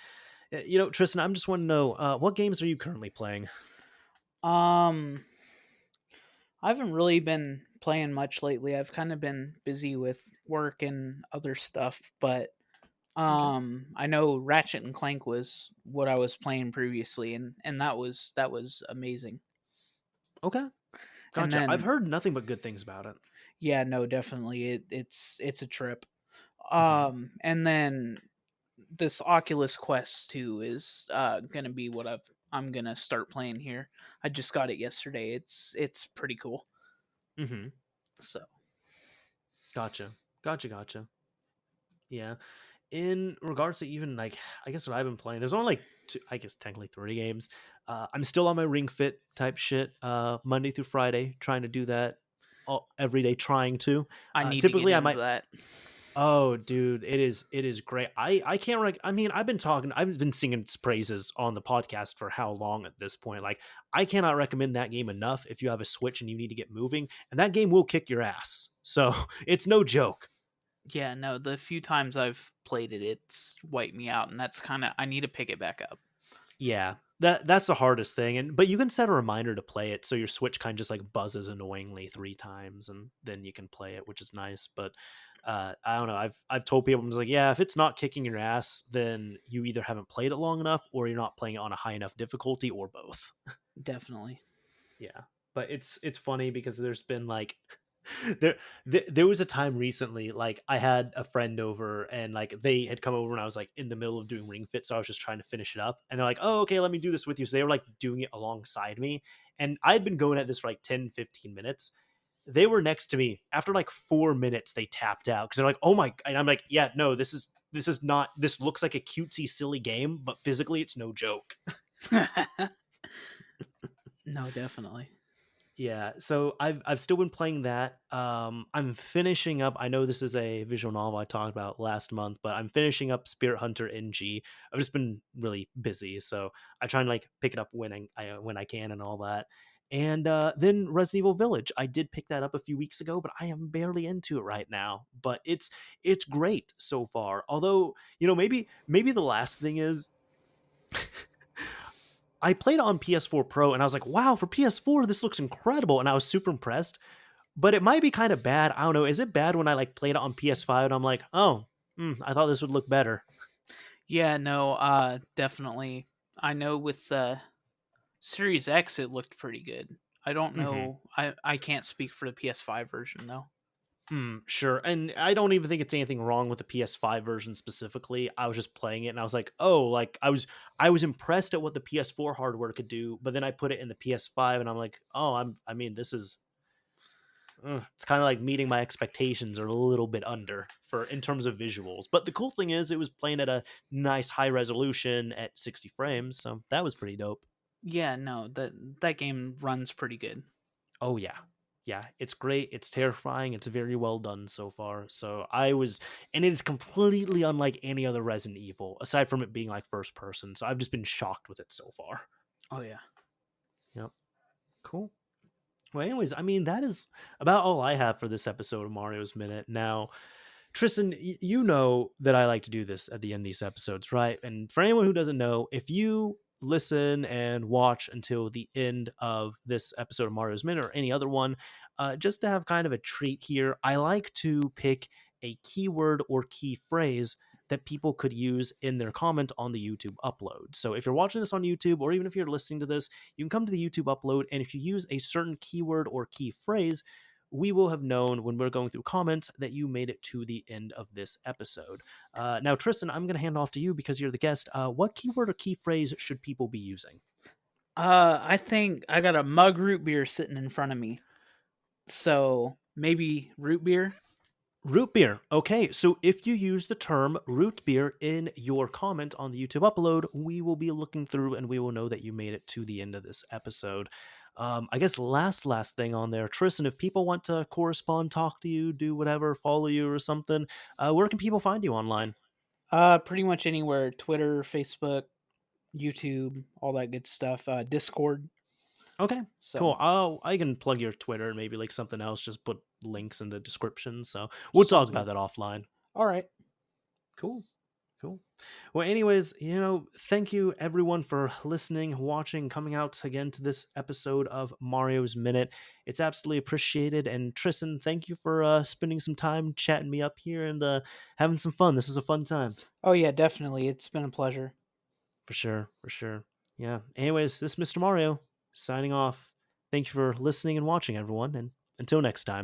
Tristan, I'm just want to know what games are you currently playing? Um I haven't really been playing much lately. I've kind of been busy with work and other stuff, but Okay. I know Ratchet and Clank was what I was playing previously, and that was amazing. Okay. And Gotcha. I've then heard nothing but good things about it. yeah, no, definitely it's a trip. Hmm. And then this Oculus Quest 2 is gonna be what I'm gonna start playing here. I just got it yesterday. It's pretty cool. Hmm. So Gotcha. Yeah. In regards to even like, I guess what I've been playing, there's only like two, I guess technically three games. I'm still on my Ring Fit type shit. Monday through Friday, trying to do that every day, trying to. I need to get Typically, I into might. that. Oh, dude, it is great. I can't. I mean, I've been singing its praises on the podcast for how long at this point. Like, I cannot recommend that game enough. If you have a Switch and you need to get moving, and that game will kick your ass. So it's no joke. Yeah, no, the few times I've played it, it's wiped me out, and that's kind of, I need to pick it back up. Yeah, that's the hardest thing. And but you can set a reminder to play it, so your Switch kind of just like buzzes annoyingly 3 times, and then you can play it, which is nice. But I don't know. I've told people, I'm just like, yeah, if it's not kicking your ass, then you either haven't played it long enough, or you're not playing it on a high enough difficulty, or both. Definitely. Yeah, but it's funny because there's been like there, there was a time recently, like I had a friend over and like they had come over and I was like in the middle of doing Ring Fit, so I was just trying to finish it up. And they're like, "Oh, okay, let me do this with you." So they were like doing it alongside me, and I had been going at this for like 10, 15 minutes. They were next to me. After like 4 minutes, they tapped out because they're like, "Oh my!" And I'm like, "Yeah, no, this is not. This looks like a cutesy, silly game, but physically, it's no joke." No, definitely. Yeah, so I've still been playing that. I'm finishing up. I know this is a visual novel I talked about last month, but I'm finishing up Spirit Hunter NG. I've just been really busy, so I try and like pick it up when I can and all that. And then Resident Evil Village. I did pick that up a few weeks ago, but I am barely into it right now. But it's great so far. Although maybe the last thing is I played it on PS4 Pro and I was like, wow, for PS4, this looks incredible. And I was super impressed. But it might be kind of bad. I don't know. Is it bad when I like played it on PS5 and I'm like, oh, I thought this would look better? Yeah, no, definitely. I know with the Series X, it looked pretty good. I don't Hmm. know. I can't speak for the PS5 version though. Sure. And I don't even think it's anything wrong with the PS5 version specifically. I was just playing it and I was like, oh, like I was impressed at what the PS4 hardware could do, but then I put it in the PS5 and I'm like, oh, I mean, this is it's kind of like meeting my expectations or a little bit under for in terms of visuals. But the cool thing is it was playing at a nice high resolution at 60 frames, so that was pretty dope. Yeah, no, that game runs pretty good. Oh yeah. Yeah, it's great. It's terrifying. It's very well done so far. So I was and it is completely unlike any other Resident Evil aside from it being like first person. So I've just been shocked with it so far. Oh yeah. Yep. Cool. Well, anyways, I mean, that is about all I have for this episode of Mario's Minute. Now, Tristan, you know that I like to do this at the end of these episodes, right? And for anyone who doesn't know, if you listen and watch until the end of this episode of Mario's Minute or any other one, just to have kind of a treat here, I like to pick a keyword or key phrase that people could use in their comment on the YouTube upload. So if you're watching this on YouTube, or even if you're listening to this, you can come to the YouTube upload, and if you use a certain keyword or key phrase, we will have known when we're going through comments that you made it to the end of this episode. Now, Tristan, I'm going to hand off to you because you're the guest. What keyword or key phrase should people be using? I think I got a mug root beer sitting in front of me. So maybe root beer. Root beer. Okay, so if you use the term root beer in your comment on the YouTube upload, we will be looking through and we will know that you made it to the end of this episode. I guess last thing on there, Tristan, if people want to correspond, talk to you, do whatever, follow you or something, where can people find you online? Pretty much anywhere: Twitter, Facebook, YouTube, all that good stuff. Discord. Okay, So cool. I can plug your Twitter and maybe like something else. Just put links in the description. So we'll talk sounds about good. that offline. All right. Cool. Cool. Well, anyways, thank you everyone for listening, watching, coming out again to this episode of Mario's Minute. It's absolutely appreciated. And Tristan, thank you for spending some time chatting me up here and having some fun. This is a fun time. Oh yeah, definitely. It's been a pleasure. For sure. For sure. Yeah. Anyways, this is Mr. Mario signing off. Thank you for listening and watching, everyone. And until next time.